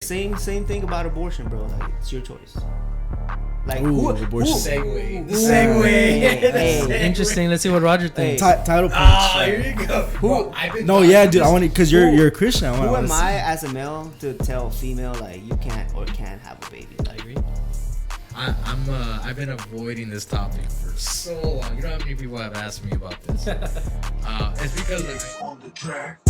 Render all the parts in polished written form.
same thing about abortion, bro. Like it's your choice. Like abortion. Segue. Hey. Interesting. Let's see what Roger thinks. Title punch. Ah, here you go. Bro, No, yeah, dude. I want it because you're a Christian. Who am I as a male to tell a female like you can't or can't have a baby? Like, I've been avoiding this topic for so long. You know how many people have asked me about this? It's because like, on the track.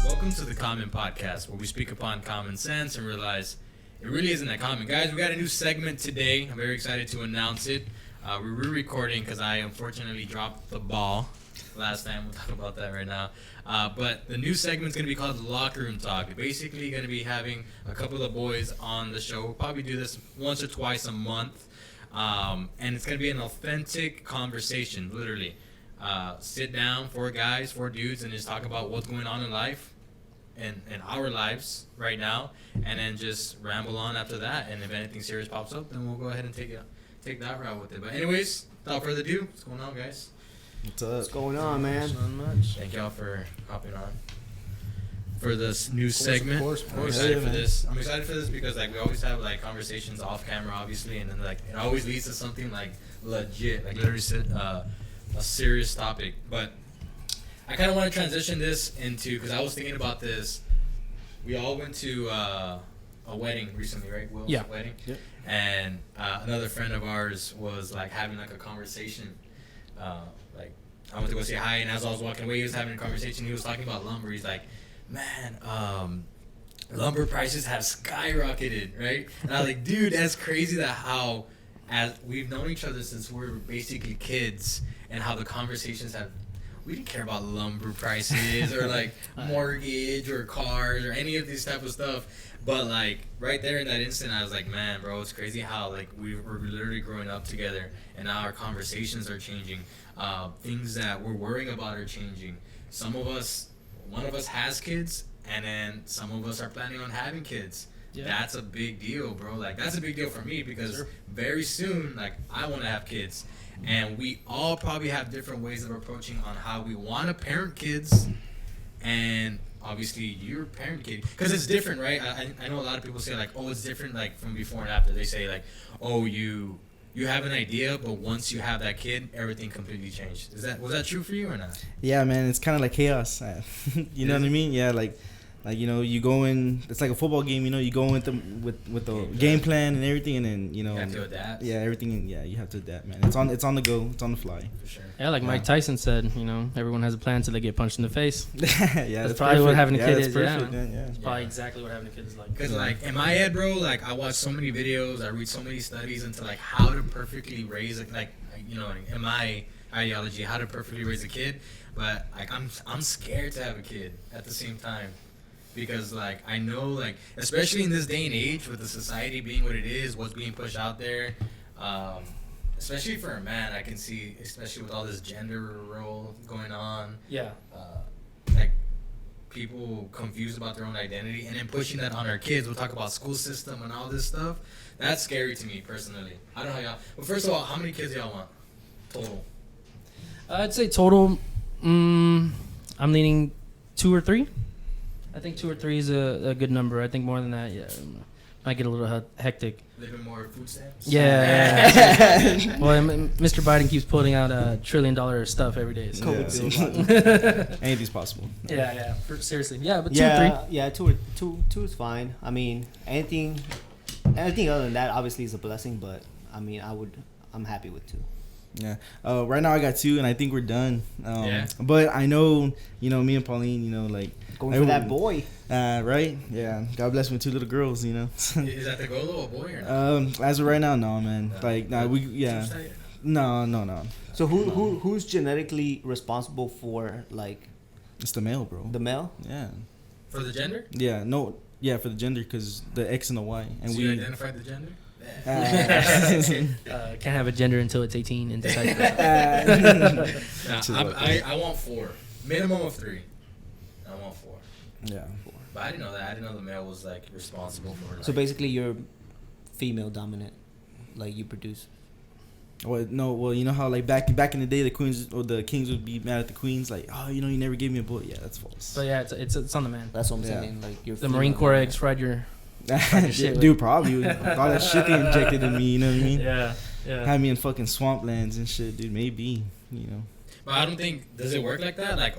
Welcome to the Common Podcast, where we speak upon common sense and realize it really isn't that common. Guys, we got a new segment today. I'm very excited to announce it. We're re-recording because I unfortunately dropped the ball last time. We'll talk about that right now. But the new segment's going to be called the Locker Room Talk. Basically going to be having a couple of boys on the show. We'll probably do this once or twice a month. And it's going to be an authentic conversation, literally. Sit down, 4 guys, 4 dudes, and just talk about what's going on in life. In our lives right now, and then just ramble on after that. And if anything serious pops up, then we'll go ahead and take that route with it. But anyways, without further ado, what's going on, guys? what's going on, man? Not much. Thank y'all for hopping on for this new segment. Of course. I'm excited for this. I'm excited for this because like we always have like conversations off camera, obviously, and then like it always leads to something like legit, like literally a serious topic, but. I kind of want to transition this into, because I was thinking about this. We all went to a wedding recently, right? Will's wedding. Yep. And another friend of ours was like having like a conversation. Like I went to go say hi, and as I was walking away, he was having a conversation. He was talking about lumber. He's like, man, lumber prices have skyrocketed, right? And I was like, dude, that's crazy that how, as we've known each other since we were basically kids, and how the conversations have. We didn't care about lumber prices or like mortgage or cars or any of this type of stuff. But like right there in that instant, I was like, man, bro, it's crazy how like we're literally growing up together and now our conversations are changing. Things that we're worrying about are changing. One of us has kids, and then some of us are planning on having kids. Yeah. That's a big deal, bro. Like that's a big deal for me because very soon, like I want to have kids. And we all probably have different ways of approaching on how we want to parent kids. And obviously, you're a parent kid. Because it's different, right? I know a lot of people say, like, oh, it's different, like, from before and after. They say, like, oh, you have an idea, but once you have that kid, everything completely changed. Was that true for you or not? Yeah, man. It's kind of like chaos. You know what I mean? Yeah, like you know, you go in. It's like a football game. You know, you go in with the game plan and everything, and then you know. You have to adapt. Yeah, everything. Yeah, you have to adapt, man. It's on the go. It's on the fly. For sure. Yeah, like Mike Tyson said, you know, everyone has a plan until they get punched in the face. Yeah, that's probably what having a kid is. Perfect, yeah, yeah. It's probably exactly what having a kid is like. Because like in my head, bro, like I watch so many videos, I read so many studies into like how to perfectly raise you know, in my ideology, how to perfectly raise a kid. But like I'm scared to have a kid at the same time. Because, like, I know, like, especially in this day and age with the society being what it is, what's being pushed out there, especially for a man, I can see, especially with all this gender role going on. Yeah. Like, people confused about their own identity and then pushing that on our kids. We'll talk about school system and all this stuff. That's scary to me, personally. I don't know how y'all... But first of all, how many kids y'all want? Total. I'd say total, I'm leaning 2 or 3. I think 2 or 3 is a good number. I think more than that, yeah, might get a little hectic. A little bit more food stamps? Yeah. Well, Mr. Biden keeps putting out $1 trillion stuff every day. So Anything's possible. Yeah. Seriously. Yeah, but 2 or 3. Yeah, two is fine. I mean, anything other than that obviously is a blessing, but I mean, I'm happy with 2. Yeah. Right now I got 2, and I think we're done. Yeah. But I know, you know, me and Pauline, you know, like going for that boy. Right? Yeah. God bless me with 2 little girls, you know. Is that the goal of a boy or not? As of right now, no, man. No. So who's genetically responsible for like? It's the male, bro. The male? Yeah. For the gender? Yeah. No. Yeah, for the gender, because the X and the Y, and so we you identified the gender. Can't have a gender until it's 18 and decide. I want 4, minimum of 3. I want 4. Yeah. 4. But I didn't know that. I didn't know the male was like responsible for. Like, so basically, you're female dominant, like you produce. Well, no, well, you know how like back in the day, the queens or the kings would be mad at the queens, like, oh, you know, you never gave me a boy. Yeah, that's false. But yeah, it's on the man. That's what I'm Yeah. saying. Like your The Marine Corps eggs fried your. shit Dude, probably all that shit they injected in me. You know what I mean? Yeah. Had me in fucking swamplands and shit, dude. Maybe, you know. But I don't think, does it work like that? Like,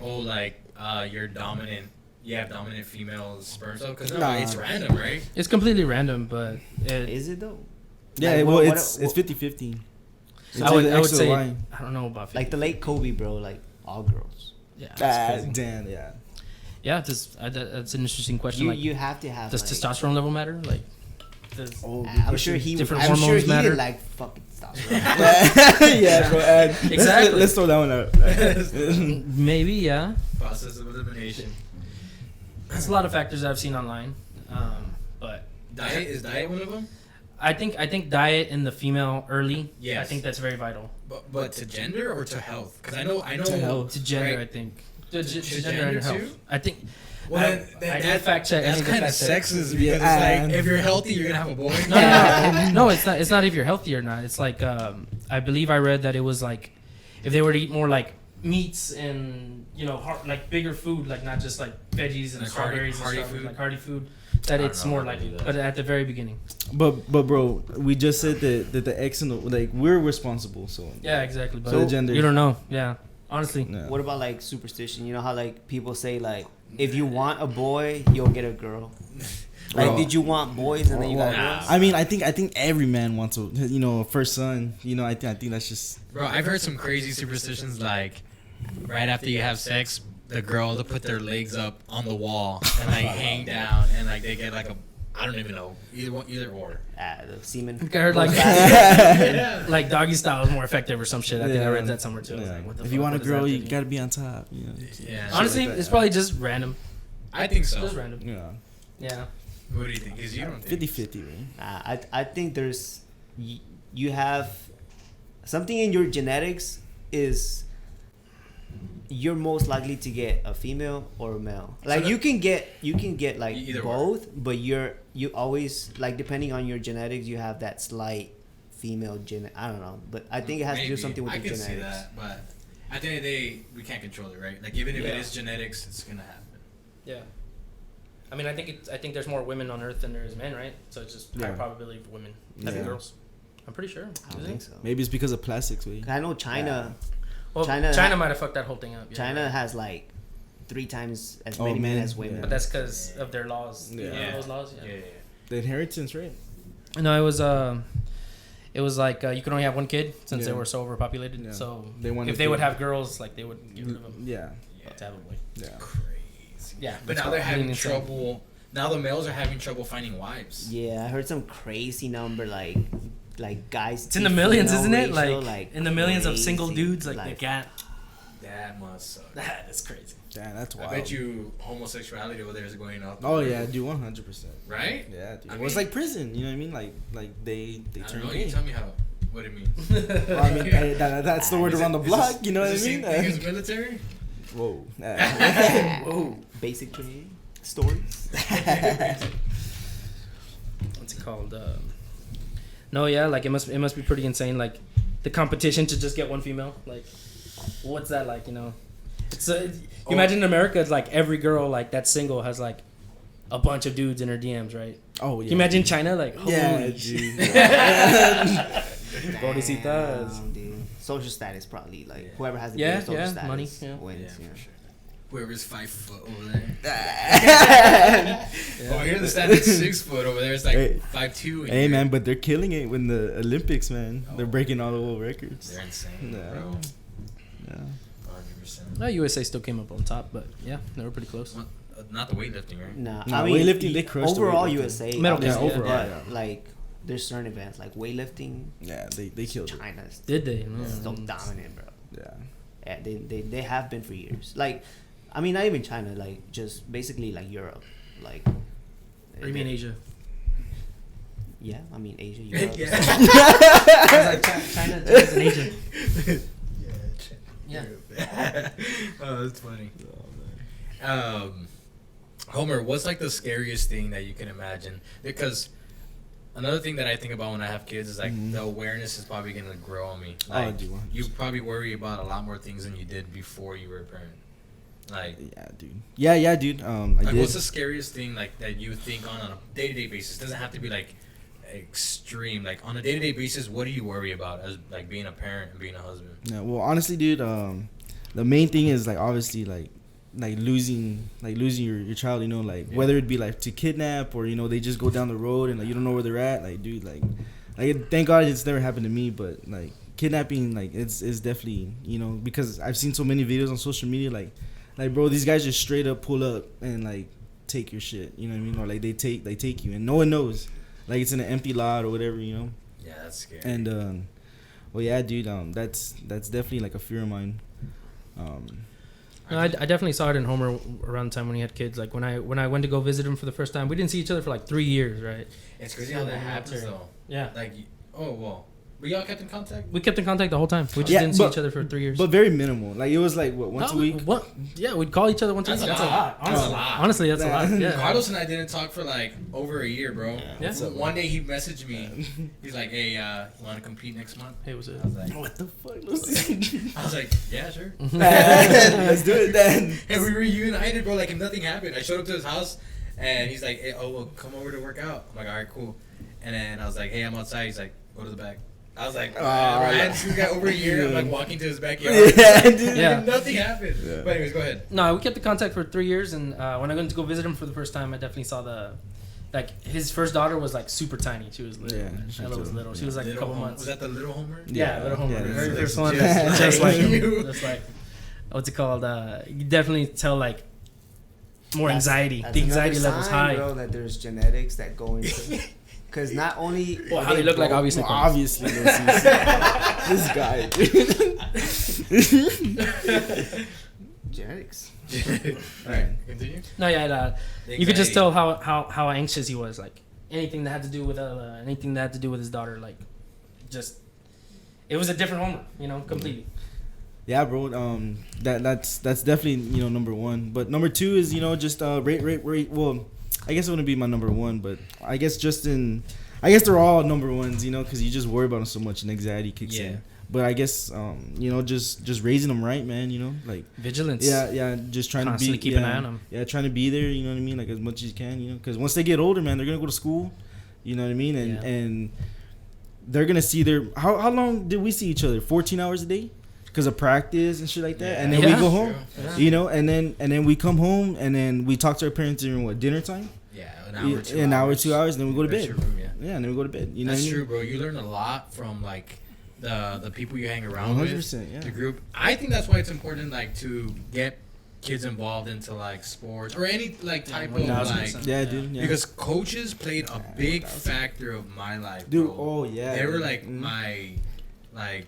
you're dominant. You have dominant female sperm cell? Because Nah. it's random, right? It's completely random, but Is it though? Yeah, Like, well, what- it's what- 50-50. I would extra say line. I don't know about 50. Like the late Kobe, bro. Like all girls. Yeah, that's crazy. Damn, yeah. Yeah, that's an interesting question. You Like, have to have. does like, testosterone level matter? Like, does I'm sure he. Different I'm sure hormones he matter. did like fucking testosterone. Yeah, bro. Exactly. Let's throw that one out. maybe yeah. Process of elimination. There's a lot of factors that I've seen online, but Is diet one of them? I think diet in the female early. Yes. I think that's very vital But to gender or to health? Because I know To health. to gender. Right. I think To gender and gender health. too? I think. Well, I then did fact check. That's I need to kind of fact check. sexist because Yeah. it's like if you're healthy, you're gonna have a boy. No, it's not. It's not if you're healthy or not. It's like I believe I read that it was like if they were to eat more like meats and like bigger food, like not just like veggies and Like strawberries hearty and stuff, food? like hearty food. I That don't it's know more how to likely, do that. but at the very beginning. But bro, we just said that the X and the, like we're responsible. So Yeah, exactly. But So the gender. you don't know. Yeah, honestly. yeah. What about like superstition? You know how like people say like if you want a boy, you'll get a girl. Like, Bro. did you want boys and then you got Nah. girls? I mean, I think every man wants a first son. I think that's just Bro, I've heard some crazy superstitions like right after you have sex, the girl to put their legs up on the wall and like hang down and like they get like a I don't even know either or. The semen. I think I heard like Yeah. like doggy style is more effective or some shit. I think I read that somewhere too. I was Yeah. like, what the If fuck, you want a what does that girl, you mean? gotta be on top. Yeah. Honestly, like that, it's yeah. probably just random. I think so. Just random. Yeah, Yeah. What do you think? Because you don't think. 50-50, right? I think there's you have something in your genetics is you're most likely to get a female or a male. Like So you can get like Either both, but you always like depending on your genetics you have that slight female gen. I don't know, but I think it has to do Maybe. something with I the can genetics. see that, but at the end of the day, we can't control it, right? Like even if it Yeah. is genetics, it's gonna happen. Yeah. I mean, I think there's more women on Earth than there is men, right? So it's just high Yeah. probability of women having Yeah. girls. I'm pretty sure. I don't Is think it? so. Maybe it's because of plastics, way. I know China. Well, China- China might have fucked that whole thing up. Yeah. China has like 3 times as Oh, many men man. as women. Yeah. But that's because of their laws. You Yeah. know those laws. Yeah. The inheritance, right? No, it was like you could only have one kid since they Yeah. were so overpopulated. Yeah. So They wanted if they to- would have girls, like they would get rid of them Yeah, to have a boy. yeah. Crazy. Yeah, But that's now they're what- having insane. trouble. Now the males are having trouble finding wives. Yeah, I heard some crazy number like guys. It's in the to millions, female isn't it? ratio, like in the millions of single crazy. dudes, like they can't. That must suck. That is crazy. Damn, that's I wild. bet you homosexuality over there is going up. Oh yeah, dude, 100%. Right? Yeah, dude. I Well, it's mean- like prison. You know what I mean? Like they I don't turn know. gay. You tell me what it means. Well, I mean, that's the word Is around the it- block. is You know what I is mean? the same thing as military? Whoa. Whoa, basic training stories. What's it called? No, yeah, like it must be pretty insane. Like the competition to just get one female. Like, what's that like? You know, it's you imagine in America, it's like every girl like that's single has like a bunch of dudes in her DMs, right? Oh yeah. Can you imagine China? Like, Yeah, holy dude. Bodhicitas. Damn, dude. Social status probably like whoever has the Yeah, biggest social yeah, status money, yeah. wins. Yeah, Yeah. for sure. Whoever's 5 foot over there. Yeah. Oh, here the standard's 6 foot over there. It's like Hey. 5'2". Hey man, but they're killing it in the Olympics, man. They're breaking all the world records. They're insane, Yeah. bro. Yeah. 100%. No, USA still came up on top, but yeah, they were pretty close. Well, not the weightlifting, right? Nah, Nah, I mean, weightlifting, they crushed the overall weightlifting. USA. Medal obviously, Yeah, overall, but yeah. like there's certain events like weightlifting. Yeah, they killed it. China's Did they? so dominant, bro. Yeah. Yeah, they have been for years. Like, I mean, not even China. Like, just basically like Europe. Like, Or you mean Asia? Yeah, I mean Asia. Europe. Yeah. China is an Asian. Yeah. Oh, that's funny. Homer, what's like the scariest thing that you can imagine? Because Another thing that I think about when I have kids is like the awareness is probably gonna grow on me. Like you probably worry about a lot more things than you did before you were a parent. Like yeah, dude. Like, what's the scariest thing like that you think on a day-to-day basis? It doesn't have to be like extreme. Like on a day-to-day basis, what do you worry about as like being a parent and being a husband? Yeah, well, honestly, dude, the main thing is like obviously like losing your child, you know, like whether it be like to kidnap or, you know, they just go down the road and like you don't know where they're at. Like, dude, like thank God it's never happened to me, but like kidnapping, like it's definitely, you know, because I've seen so many videos on social media, like bro, these guys just straight up pull up and like take your shit, you know what I mean, or like they take you and no one knows, like it's in an empty lot or whatever, you know. Yeah, that's scary. And well, yeah, dude, that's definitely like a fear of mine. No, I definitely saw it in Homer around the time when he had kids. Like when I went to go visit him for the first time, we didn't see each other for like 3 years, right? It's crazy how that happens though. Yeah. Like, oh well, but y'all kept in contact. We kept in contact the whole time. We just didn't see each other for 3 years. But very minimal. Like it was like what, once a week. What? Yeah, we'd call each other once a week. That's a lot. Honestly, that's a lot. Yeah. Carlos and I didn't talk for like over a year, bro. Yeah. One day he messaged me. He's like, "Hey, you want to compete next month?" Hey, what's it? I was like, What the fuck? I was like, "Yeah, sure." Let's do it then. And we reunited, bro. Like if nothing happened. I showed up to his house, and he's like, "Hey, oh, well, come over to work out." I'm like, "All right, cool." And then I was like, "Hey, I'm outside." He's like, "Go to the back." I was like, I hadn't seen this guy over a year. I'm like walking to his backyard. Yeah. Nothing happened. Yeah. But anyways, go ahead. No, we kept in contact for 3 years, and when I went to go visit him for the first time, I definitely saw his first daughter was like super tiny. She was little. Yeah, Ella was little. She was like Little a couple Homer. months. Was that the little Homer? Yeah, little Homer. Yeah, The very that's first like one. just Just like like him. you. Just like what's it called? You definitely tell like more anxiety. That's The anxiety another level's sign, high. bro, that there's genetics that go into. Because not only Well, how they look like, obviously. Well, obviously, this guy. genetics. Alright, continue. No, yeah, The you could just anxiety. tell how anxious he was. Like anything that had to do with anything that had to do with his daughter, like just it was a different Homer, you know, completely. Yeah, bro. That's definitely, you know, number one. But number two is, you know, just rate. Well, I guess it wouldn't be my number one, but I guess they're all number ones, you know, because you just worry about them so much and anxiety kicks in. But I guess you know, just raising them right, man. You know, like Vigilance. Yeah, just trying Constantly to keep an eye on them. Yeah, trying to be there. You know what I mean, like as much as you can. You know, because once they get older, man, they're gonna go to school. You know what I mean, and they're gonna see their how long did we see each other? 14 hours a day. Because of practice and shit like that, and then we go home, you know, and then we come home, and then we talk to our parents during what, dinner time? Yeah, an hour, 2 hours. And then we go to bed. Your room, Yeah, and then we go to bed. You know, that's what I mean? true, bro. You learn a lot from like the people you hang around 100%, with, yeah. the group. I think that's why it's important, like, to get kids involved into like sports or any like type of like. Yeah, dude. Yeah. Because coaches played a big factor of my life, Dude, bro. oh yeah. They were like my like.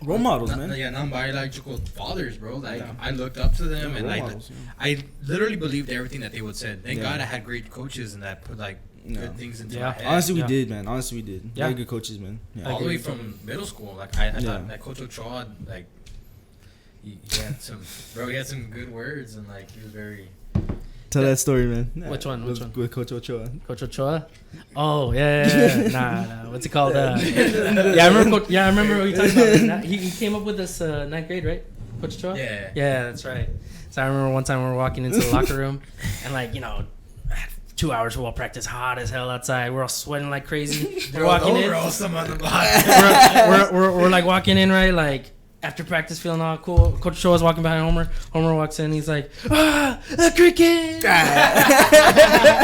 Role models, man. Yeah, non-biological fathers, bro. Like I looked up to them, and like models, I literally believed everything that they would say. Thank Yeah. God I had great coaches and that put like good things into my head. Honestly, we did, man. Honestly, we did. Yeah. Very good coaches, man. Yeah. All the way from middle school. Like I thought that Coach Ochoa, like he had some, bro. He had some good words, and like he was very. Tell that story, man. Which one? With Coach Ochoa. Coach Ochoa? Oh yeah. Nah. What's it called? Yeah, I remember what you talking about. He came up with this ninth grade, right? Coach Ochoa? Yeah. Yeah, that's right. So I remember one time we were walking into the locker room, and like 2 hours football practice, hot as hell outside. We're all sweating like crazy. We're walking in. Awesome on the block. we're like walking in, right? Like after practice, feeling all cool. Coach Ochoa's walking behind Homer. Homer walks in. He's like, a cricket.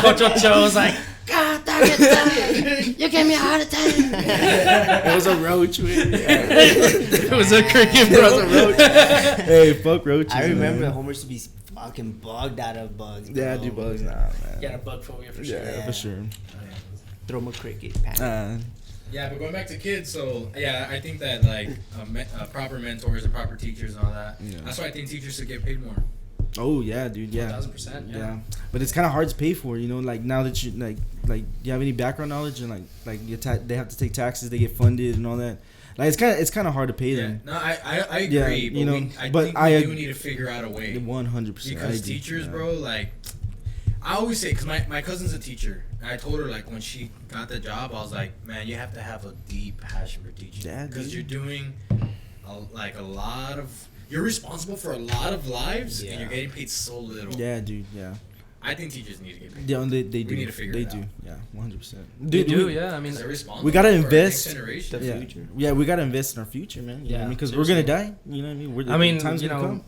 Coach Ochoa's like, God damn it, you gave me a heart attack. It was a roach, man. It was a cricket, bro. Hey, fuck roaches. I remember man. Homer used to be fucking bugged out of bugs. Yeah, bro. do bugs now, man. Got a bug phobia for sure. Yeah, for sure. Throw him a cricket. Pat. Yeah, but going back to kids, so yeah, I think that like proper mentors and proper teachers and all that. Yeah. That's why I think teachers should get paid more. Oh yeah, dude. Yeah. 1000%. Yeah, but it's kind of hard to pay for, you know. Like now that you like you have any background knowledge and like they have to take taxes, they get funded and all that. Like it's kind of hard to pay them. No, I agree. Yeah, but you know, I but think I we do need to figure out a way 100%. because teachers, bro, like I always say, because my cousin's a teacher, and I told her, like, when she got the job, I was like, man, you have to have a deep passion for teaching. Yeah, because dude. you're doing, a lot of, you're responsible for a lot of lives, and you're getting paid so little. Yeah, dude. Yeah. I think teachers need to get paid. Yeah, they do. We need to figure they it do. out. Yeah, 100%. They do, yeah. I mean, They're responsible we gotta for our invest. next generation. The yeah. future. Yeah, we gotta invest in our future, man. You know what I mean? Because we're gonna die. You know what I mean? I mean, time's you gonna know, come.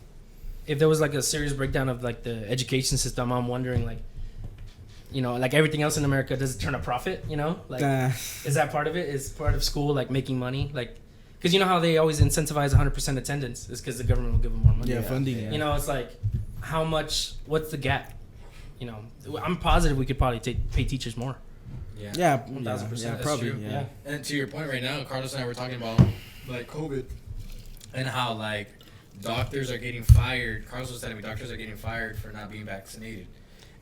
if there was like a serious breakdown of like the education system, I'm wondering like, you know, like everything else in America, does it turn a profit? You know, like is that part of it? Is part of school like making money? Like, because you know how they always incentivize 100% attendance is because the government will give them more money. Yeah, funding. Yeah. You know, it's like how much? What's the gap? You know, I'm positive we could probably pay teachers more. Yeah. Yeah, 1000%. yeah, That's probably. true. Yeah. And to your point right now, Carlos and I were talking about like COVID and how like doctors are getting fired. Carlos was telling me doctors are getting fired for not being vaccinated.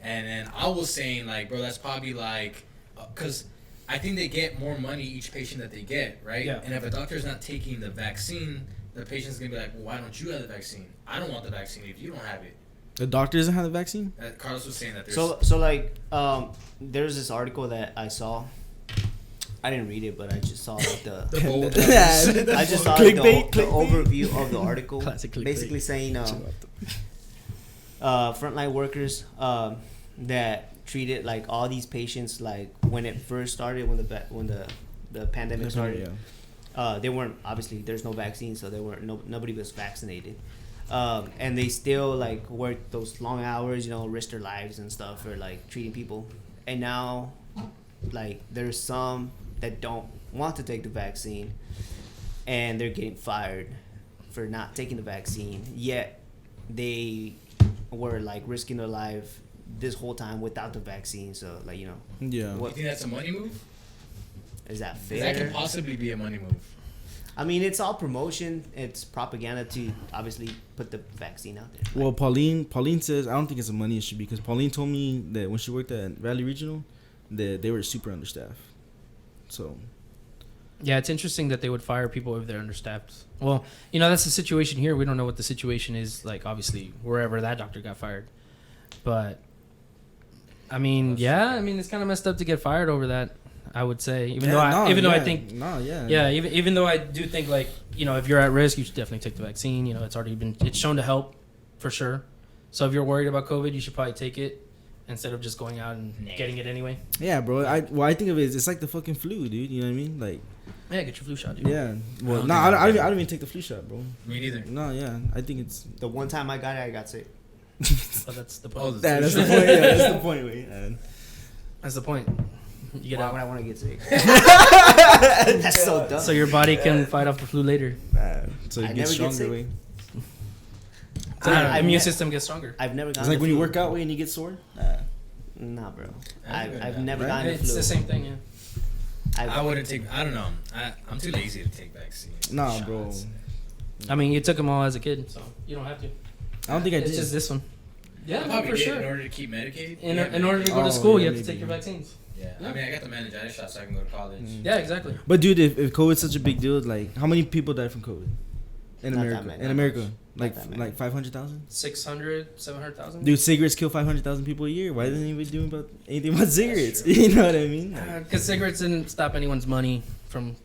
And then I was saying like, bro, that's probably like, because I think they get more money each patient that they get, right? Yeah. And if a doctor's not taking the vaccine, the patient's going to be like, well, why don't you have the vaccine? I don't want the vaccine if you don't have it. The doctor doesn't have the vaccine? Carlos was saying that there's... So like, there's this article that I saw. I didn't read it, but I just saw like the bold I just saw like, Clickbait, the clickbait. overview of the article, Classic clickbait. basically saying frontline workers that treated like all these patients like when it first started, when the pandemic started. They weren't, obviously there's no vaccine, so nobody was vaccinated. And they still like work those long hours, you know, risk their lives and stuff for like treating people. And now like there's some that don't want to take the vaccine and they're getting fired for not taking the vaccine, yet they were like risking their life this whole time without the vaccine. So like, you know, Yeah. You think that's a money move? is that 'Cause fair? that could possibly be a money move. I mean, it's all promotion. It's propaganda to obviously put the vaccine out there. Well, Pauline says I don't think it's a money issue because Pauline told me that when she worked at Valley Regional, that they were super understaffed. So Yeah, it's interesting that they would fire people if they're understaffed. Well, you know, that's the situation here. We don't know what the situation is, like, obviously, wherever that doctor got fired. But, I mean, it's kind of messed up to get fired over that, I would say. Even though I think... Yeah, even though I do think, like, you know, if you're at risk, you should definitely take the vaccine. You know, it's shown to help, for sure. So if you're worried about COVID, you should probably take it instead of just going out and getting it anyway. Yeah, bro. I think of it as it's like the fucking flu, dude. You know what I mean? Like, yeah, get your flu shot, dude. yeah. Well, I I don't even take the flu shot, bro. Me neither. No, yeah. I think it's The one time I got it, I got sick. So that's the point. that's the point. Yeah, that's the point. Wait, man. That's the point. You get Why out. would I want to get sick? That's so dumb. So your body can fight off the flu later. So you I get never get stronger. sick. Way. So I- your I've immune ne- system gets stronger. I've never gotten It's like the when you flu. work out way and you get sore. Nah, bro. I've I've never Right? gotten the It's flu. the same thing, yeah. I wouldn't take... I don't know. I'm too lazy to take vaccines. Nah, bro. shots. I mean, you took them all as a kid, so you don't have to. I don't think I It's did. just this one. I Yeah, probably for did sure. in order to keep Medicaid. In order to go Oh, to school, yeah, you have to maybe. take your vaccines. Yeah. Yeah. I mean, I got the meningitis shot so I can go to college. Yeah, exactly. But dude, if COVID's such a big deal, like how many people died from COVID in Not that America? many. In Not America, much. like Not that many. like 500,000. 600, 700,000? Dude, cigarettes kill 500,000 people a year. Why didn't anybody do about anything about cigarettes? You know what I mean? Because cigarettes didn't stop anyone's money from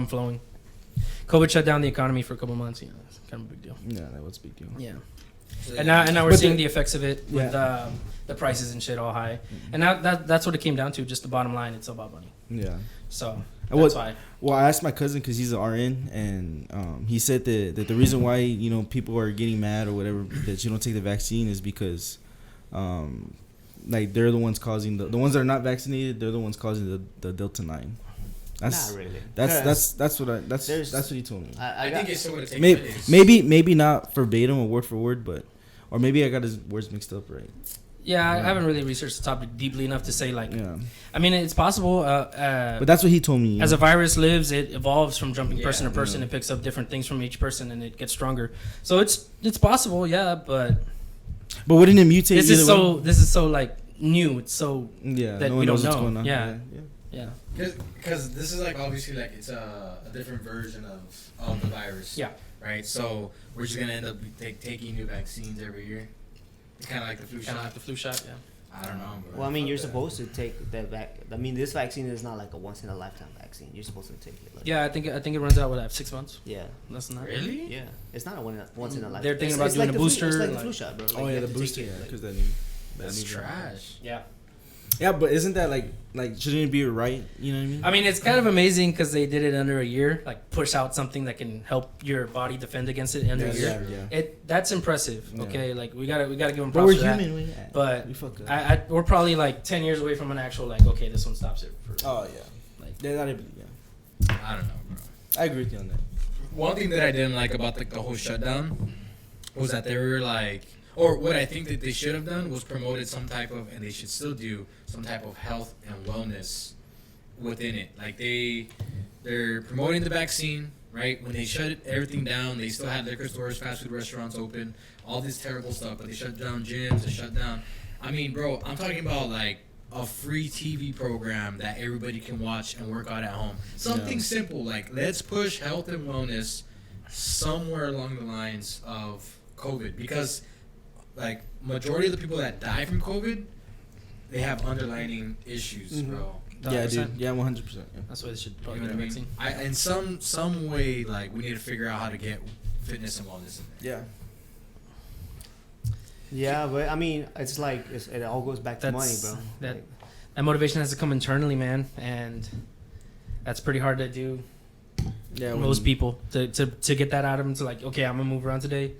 flowing. COVID shut down the economy for a couple months. You know, it's kind of a big deal. Yeah, that was a big deal. Yeah. So, And now we're But seeing the- the effects of it with Yeah. the prices and shit all high. And now that's what it came down to. Just the bottom line. It's all about money. Yeah. So And that's what- why. Well, I asked my cousin because he's an RN, and he said that the reason why people are getting mad or whatever that you don't take the vaccine is because, like they're the ones causing the ones that are not vaccinated. They're the ones causing the Delta 9. That's Not really. that's there's- what he told me. I think it's sort of take Maybe not verbatim or word for word, or maybe I got his words mixed up right. Yeah, I haven't really researched the topic deeply enough to say like. Yeah, I mean, it's possible. but that's what he told me. As a virus lives, it evolves from jumping person to Yeah. person. It picks up different things from each person, and it gets stronger. So it's possible, yeah. But but wouldn't it mutate? this is either way? this is so like new. It's so Yeah, that no we one don't knows what's know. going on. Yeah. Yeah. yeah. Because this is like obviously like it's a different version of the virus. Yeah. Right. So we're just gonna end up taking new vaccines every year. It's kind of like the flu Kind of shot. like the flu shot, yeah. I don't know. Bro. Well, I mean, you're supposed to take the I mean, this vaccine is not like a once in a lifetime vaccine. You're supposed to take it. Like, Yeah, I think it runs out with 6 months. Yeah. Less than that. Really? Yeah. It's not a once in a lifetime. They're thinking about It's doing like a the flu- booster. It's like the like- flu shot, bro. Like, Oh you yeah, have the to take booster. it, Yeah, like- because That's trash. Yeah. Yeah, but isn't that like shouldn't it be a right? You know what I mean? I mean, it's kind of amazing because they did it under a year. Like, push out something that can help your body defend against it under a year. Yeah. That's impressive. Yeah. Okay, like we gotta give them But props we're for that. human. But we fuck up. we're probably like 10 years away from an actual like, okay, this one stops it. Oh yeah. Like, Yeah, that'd be, yeah. I don't know, bro. I agree with you on that. One thing that I didn't like about the whole shutdown was that they were like, or what I think that they should have done was promoted some type of, and they should still do some type of health and wellness within it. Like they're promoting the vaccine, right? When they shut everything down, they still had liquor stores, fast food restaurants open, all this terrible stuff. But they shut down gyms, they shut down. I mean, bro, I'm talking about like a free TV program that everybody can watch and work out at home. Something simple like let's push health and wellness somewhere along the lines of COVID, because like majority of the people that die from COVID, they have underlying issues, bro. Yeah, 100%. dude. Yeah, 100%. Yeah. That's why they should You probably know get what a I mean? vaccine. In some way, like we need to figure out how to get fitness and wellness in there. Yeah. Yeah, but I mean, it's like it all goes back to money, bro. That Like, that motivation has to come internally, man, and that's pretty hard to do. Yeah. Most people to get that out of them to like, okay, I'm gonna move around today.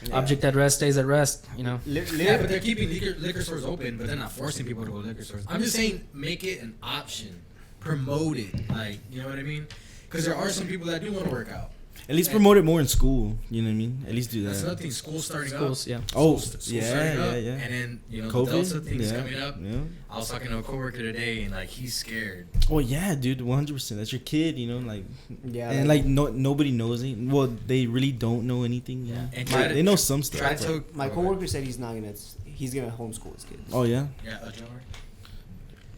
Yeah. Object at rest stays at rest. You know. Yeah, but they're keeping liquor stores open, but they're not forcing people to go to liquor stores. I'm just saying, make it an option, promote it, like you know what I mean? Because there are some people that do want to work out. At least promote it more in school. You know what I mean? At least do that. That's another thing. School's starting Schools, up. yeah. Oh, School's yeah, starting up, yeah. And then the COVID. Delta thing's yeah. coming up. Yeah. I was talking to a coworker today, and like he's scared. Oh yeah, dude. 100%. That's your kid. You know, like. yeah, And like nobody knows it. Well, they really don't know anything. Yeah. And Like, they know some stuff. Try but- to. my coworker said he's gonna homeschool his kids. Oh yeah. Yeah, a jar.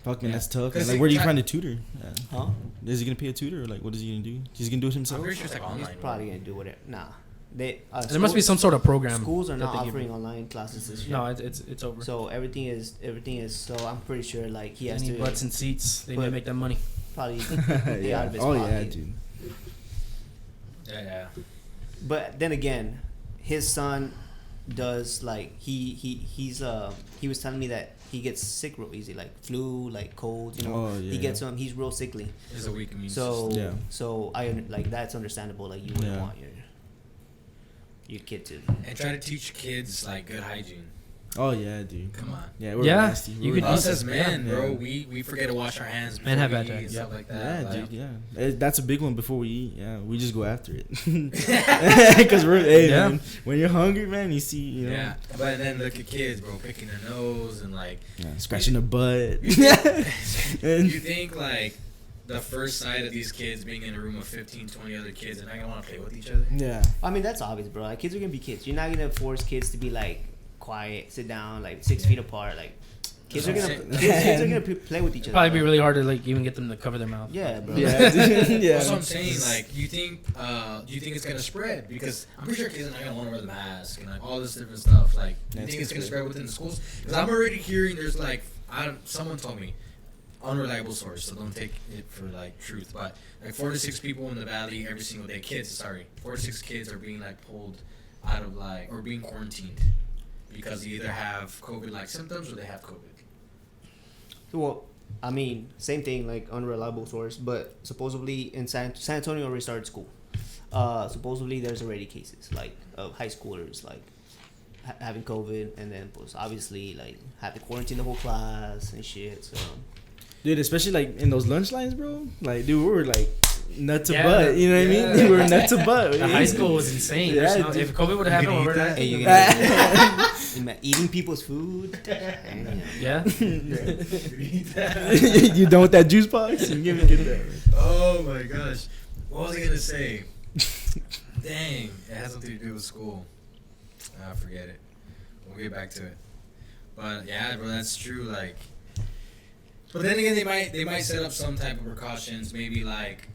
Fuck man, Yeah. that's tough. 'Cause And, like, they where do you try- find a tutor? Yeah. Huh? Is he gonna pay a tutor, or like what is he gonna do? He's gonna do it I'm himself. pretty sure it's like He's online. probably gonna do whatever. Nah, they. There must be some sort of program. Schools are that not they give offering you. online classes this year. No, it's over. So everything is. So I'm pretty sure like he has Any to butts and seats, they need to But- make that money. probably pay out of his Oh pocket. yeah, dude. Yeah. But then again, his son does like he was telling me that he gets sick real easy, like flu, like colds, you know. Oh, yeah, he gets he's real sickly. It's a weak immune So Yeah. so like that's understandable. Like you wouldn't Yeah. want your kid to. And try to teach kids like good hygiene. Oh yeah, dude. Come on. Yeah, we're Yeah, nasty. you We're could- Us nasty. as men, Yeah. bro, we forget to wash our hands. Men have before bad we eat times, and stuff like that. Yeah, like, dude. Yeah, that's a big one. Before we eat, yeah, we just go after it. Because Yeah. man, when you're hungry, man, you see, you know, Yeah, but then look at kids, bro, picking their nose and like. scratching the butt. You think like the first sight of these kids being in a room of 15, 20 other kids and I don't want to play with each other? Yeah. I mean that's obvious, bro. Like kids are gonna be kids. You're not gonna force kids to be like quiet, sit down, like 6 feet apart. Like kids are That's gonna what I'm saying. kids are gonna play with each other. Probably be bro. really hard to like even get them to cover their mouth. Yeah, bro. Yeah, dude. Yeah. That's what I'm saying. Like, do you think it's gonna spread? Because I'm pretty sure kids are not gonna want to wear the mask and like all this different stuff. Like, do you That's think it's gonna true. spread within the schools? Because I'm already hearing there's like, someone told me, unreliable source, so don't take it for like truth, but like 4 to 6 people in the valley every single day. 4 to 6 kids are being like pulled out of like or being quarantined because they either have COVID-like symptoms or they have COVID. Well, I mean, same thing, like unreliable source, but supposedly in San Antonio already started school. Supposedly there's already cases like of high schoolers like having COVID, and then obviously like had to quarantine the whole class and shit. So Dude, especially like in those lunch lines, bro. Like, dude, we were like nut to Yeah, butt. You know what I yeah. mean? We were nut to butt. The high school was insane. Yeah, There's no- dude. if COVID would have happened, what would have hey, you happened? gonna eating people's food. Damn. Yeah. You done with that juice box? You give me get that. Oh my gosh. What was I gonna say? Dang, it has something to do with school. Forget it. We'll get back to it. But yeah, bro, that's true. Like, but then again, they might set up some type of precautions. Maybe like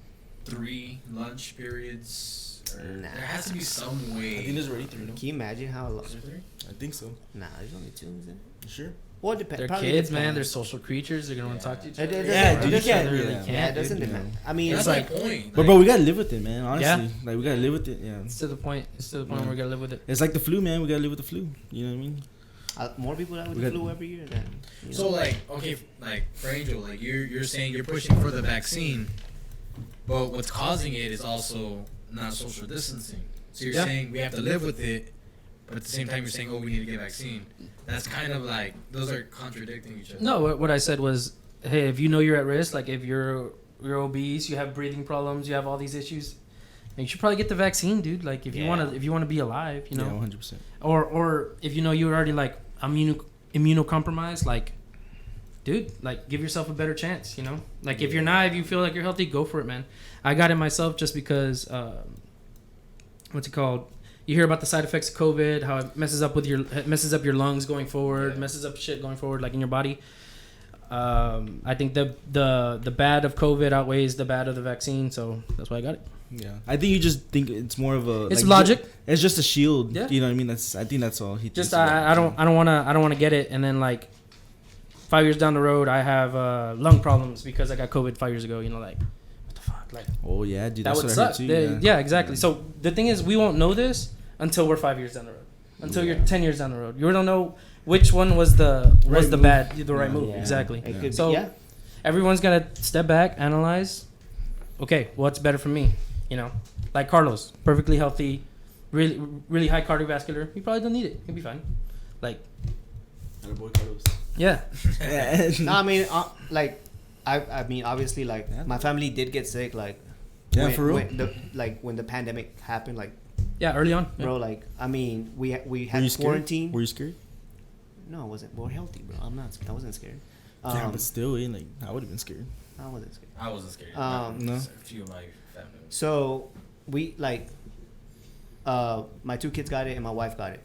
3 lunch periods. Or Nah. There has to be some I think way. there's already 3. No? Can you imagine how long? Is there 3? I think so. Nah, there's only 2. Is it? You sure? Well, it depends. They're Probably kids, depends. man. They're social creatures. They're gonna want to talk to each other. Yeah, dude, you can't. Really Yeah. Yeah, it doesn't dude. depend. I mean, That's it's my like point. But bro, we gotta live with it, man. Honestly, Yeah. like we gotta live with it. Yeah. It's to the point. It's to the point where we gotta live with it. It's like the flu, man. We gotta live with the flu. You know what I mean? more people die with We the got- flu every year. Than, you So know. like, okay, like for Angel, like you're saying you're pushing for the vaccine, but what's causing it is also not social distancing. So you're Yeah. saying we have to live with it, but at the same time you're saying, oh, we need to get vaccine. That's kind of like those are contradicting each other. No, what I said was, hey, if you know you're at risk, like if you're obese, you have breathing problems, you have all these issues, you should probably get the vaccine, dude. Like if you wanna be alive, you know. Yeah, 100%. Or if you know you're already like immunocompromised, like, dude, like give yourself a better chance, you know. Like if you're not, if you feel like you're healthy, go for it, man. I got it myself just because, what's it called? You hear about the side effects of COVID, how it messes up your lungs going forward, messes up shit going forward, like in your body. I think the bad of COVID outweighs the bad of the vaccine, so that's why I got it. Yeah, I think you just think it's more of a. It's like, logic. It's just a shield. Yeah. You know what I mean? I think that's all he. Just thinks about. I don't want to get it, and then like 5 years down the road, I have lung problems because I got COVID 5 years ago. You know, like what the fuck, like Oh yeah, dude. that That's would what I heard suck. too. Yeah, exactly. So the thing is, we won't know this until we're 5 years down the road. Until you're 10 years down the road, you don't know which one was the Right move. right move. Yeah. Exactly. It could So be, yeah. everyone's gotta step back, analyze. Okay, what's better for me? You know, like Carlos, perfectly healthy, really really high cardiovascular. He probably don't need it. He'll be fine. Like, yeah. No, I mean, I mean, obviously, like my family did get sick, like Yeah, when, for real. when the pandemic happened, like Yeah, early on. Yeah. bro, like I mean, we Were you had scared? quarantine. Were you scared? No, I wasn't. We're healthy, bro. I wasn't scared. Yeah, but still, like I would have been scared. I wasn't scared. I wasn't scared. No. A few of my family. So we like, my two kids got it and my wife got it.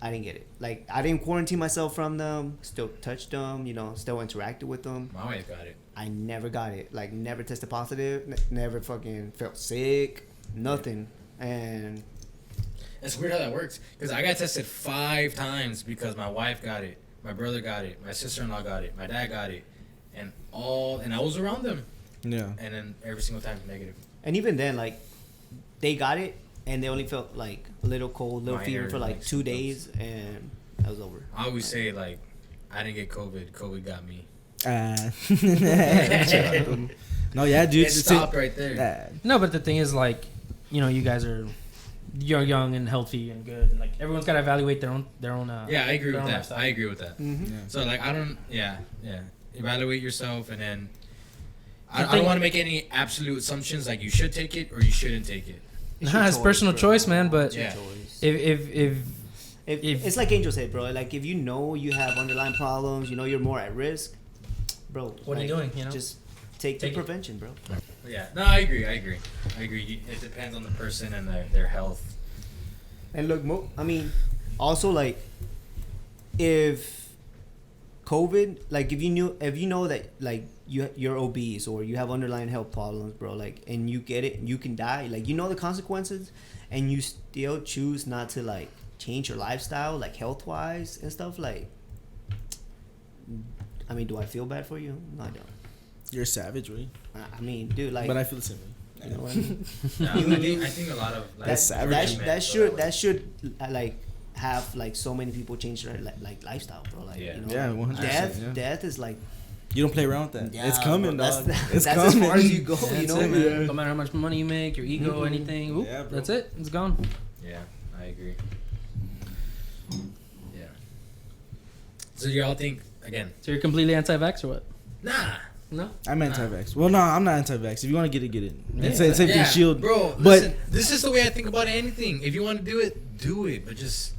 I didn't get it. Like I didn't quarantine myself from them. Still touched them. You know, still interacted with them. My wife got it. I never got it. Like never tested positive. Never fucking felt sick. Nothing. And It's weird how that works. Because I got tested 5 times because my wife got it, my brother got it, my sister-in-law got it, my dad got it, and I was around them. Yeah. And then every single time negative. and even then, like they got it and they only felt like a little cold, little fever Minor, for like like, 2 days, and that was over. I always say like, I didn't get COVID. COVID got me. No, yeah, dude. It stopped right there. No, but the thing is, like, you know, you guys are you're young and healthy and good, and like everyone's gotta evaluate their own. Yeah, I agree their with own that. lifestyle. I agree with that. Mm-hmm. Yeah. So like, I don't. Yeah. Evaluate yourself, and then I The don't thing- want to make any absolute assumptions like you should take it or you shouldn't take it. Nah, it's personal choice, man. But It's your Yeah. choice. if It's like Angel said, bro. Like if you know you have underlying problems, you know you're more at risk, bro. What are you doing, you know? Just take the Take it. prevention, bro. But yeah. No, I agree. It depends on the person and their health. And look, I mean, also like, if COVID, like if you know that like you're obese or you have underlying health problems, bro, like, and you get it, you can die. Like you know the consequences, and you still choose not to like change your lifestyle, like health wise and stuff. Like, I mean, do I feel bad for you? No, I don't. You're a savage, right? I mean, dude, like, But I feel the same way. you know what I mean? I think a lot of like, That's savage. that should like have like so many people change their like lifestyle, bro. Like, Yeah. you know, Yeah, 100%. death is like, You don't play around with that. yeah, It's coming, bro, dog. That's It's coming. as far as you go, that's you know. it, man. Yeah. No matter how much money you make, your ego, Mhm. anything, oop, Yeah, bro. that's it. It's gone. Yeah, I agree. Yeah. So you all think again? So you're completely anti-vax or what? Nah. No. I'm anti-vax. Well, no, I'm not anti-vax. If you want to get it, get it. Yeah. It's safety Yeah, shield. bro. But- Listen, this is the way I think about anything. If you want to do it, do it. But just,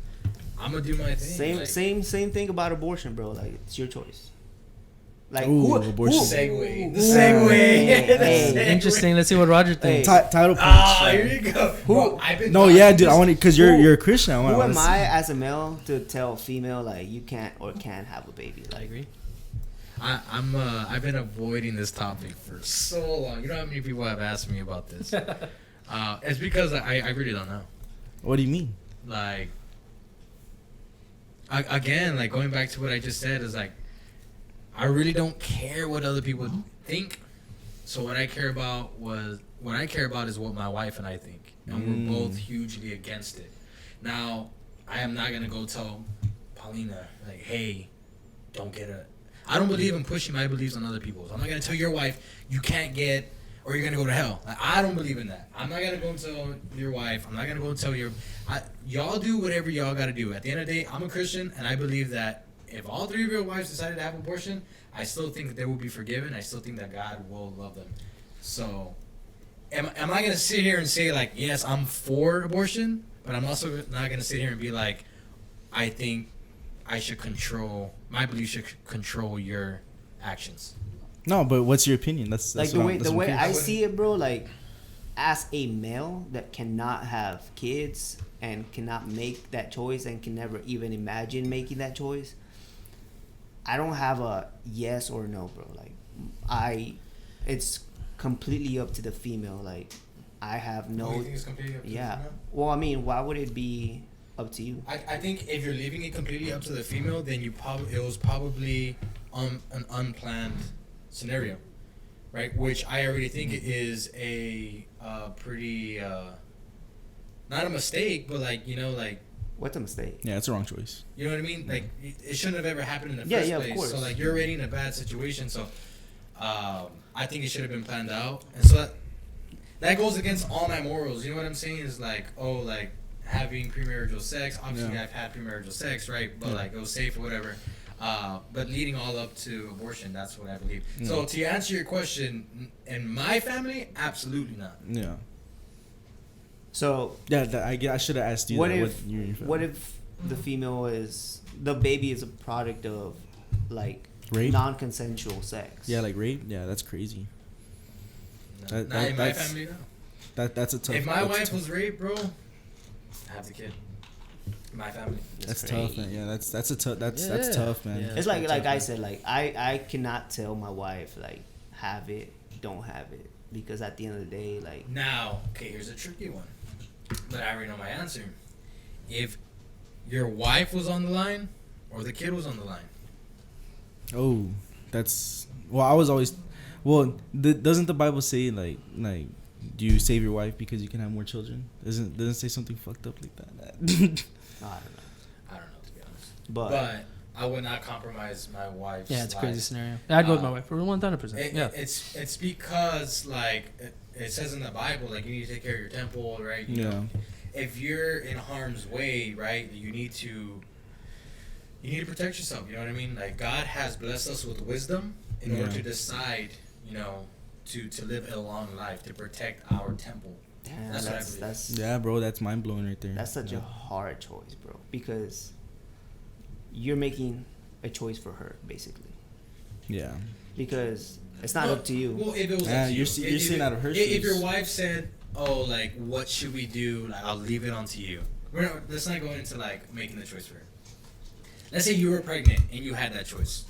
I'm gonna do my thing. Same thing about abortion, bro. Like it's your choice. Like Ooh, abortion. Segue. The Ooh. segue. Hey, The segue. Interesting. Let's see what Roger thinks. Title punch. Ah, here you go. Bro, I've been No, talking yeah, dude. I this- want to, because you're a Christian. I want who am I as a male to tell a female like you can't or can have a baby? I Like, agree. I've been avoiding this topic for so long. You know how many people have asked me about this? It's because I really don't know. What do you mean? Like, again, like going back to what I just said, is like I really don't care what other people think. So what I care about is what my wife and I think, and we're both hugely against it. Now, I am not gonna go tell Paulina like, hey, don't get a. I don't believe in pushing my beliefs on other people. So I'm not gonna tell your wife you can't get, or you're gonna go to hell. Like, I don't believe in that. I'm not gonna go and tell your wife. I'm not gonna go and tell y'all do whatever y'all gotta do. At the end of the day, I'm a Christian, and I believe that if all three of your wives decided to have abortion, I still think that they will be forgiven. I still think that God will love them. So, am I gonna sit here and say like, yes, I'm for abortion, but I'm also not gonna sit here and be like, I think my beliefs should control your actions. No, but what's your opinion? That's like the way I see it, bro. Like, as a male that cannot have kids and cannot make that choice and can never even imagine making that choice, I don't have a yes or no, bro. Like, it's completely up to the female. Like, I have no. You think it's completely up to the female? Well, I mean, why would it be up to you? I think if you're leaving it completely up to the female, then it was probably an unplanned scenario, right? Which I already think is a pretty not a mistake, but like, you know, like, what's a mistake? Yeah, it's a wrong choice. you know what I mean? Like, it shouldn't have ever happened in the first place. Of course. So like, you're already in a bad situation. So I think it should have been planned out, and so that goes against all my morals. You know what I'm saying? Is like, oh, like having premarital sex. Obviously, I've had premarital sex, right? But like, it was safe or whatever. But leading all up to abortion, that's what I believe. So to answer your question, in my family, absolutely not. Yeah. So I should have asked you. What if the female the baby is a product of like rape? Non-consensual sex? Yeah, like rape. Yeah, that's crazy. No, not in my family, no. That's a tough. If my wife was raped, bro, I have the kid. My family. That's tough, man. Yeah, that's tough, man. Yeah. It's like I said, like I cannot tell my wife like have it, don't have it, because at the end of the day, like. Now, okay, here's a tricky one, but I already know my answer. If your wife was on the line, or the kid was on the line. Oh, that's well. I was always, well. Doesn't the Bible say like do you save your wife because you can have more children? Doesn't it say something fucked up like that? I don't know, to be honest. But I would not compromise my wife's Yeah, it's a life. crazy scenario. I'd go with my wife for 100%. Yeah. It's because like it says in the Bible, like, you need to take care of your temple, right? You know, if you're in harm's way, right, you need to protect yourself. You know what I mean? Like, God has blessed us with wisdom in order to decide, you know, to live a long life, to protect our temple. Damn, that's what I believe. Yeah, bro, that's mind blowing right there. That's such a hard choice, bro, because you're making a choice for her, basically. Yeah. Because it's not up to you. Well, if it was up to you, you're seeing out of her shoes. If your wife said, "Oh, like, what should we do?" Like, I'll leave it on to you. Let's not go into like making the choice for her. Let's say you were pregnant and you had that choice.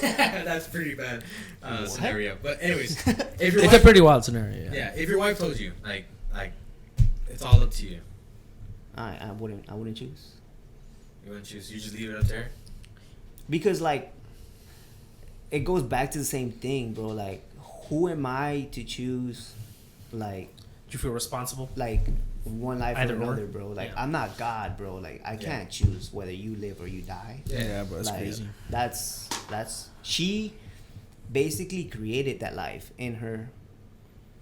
That's pretty bad scenario. But anyways, it's a pretty wild scenario. Yeah, if your wife told you, like, it's all up to you. I wouldn't choose. You wouldn't choose. You just leave it up there. Because like, it goes back to the same thing, bro. Like, who am I to choose? Like, do you feel responsible? Like, one life Either or another, bro. Like, I'm not God, bro. Like, I can't choose whether you live or you die. Yeah, bro, that's like, crazy. That's she basically created that life in her.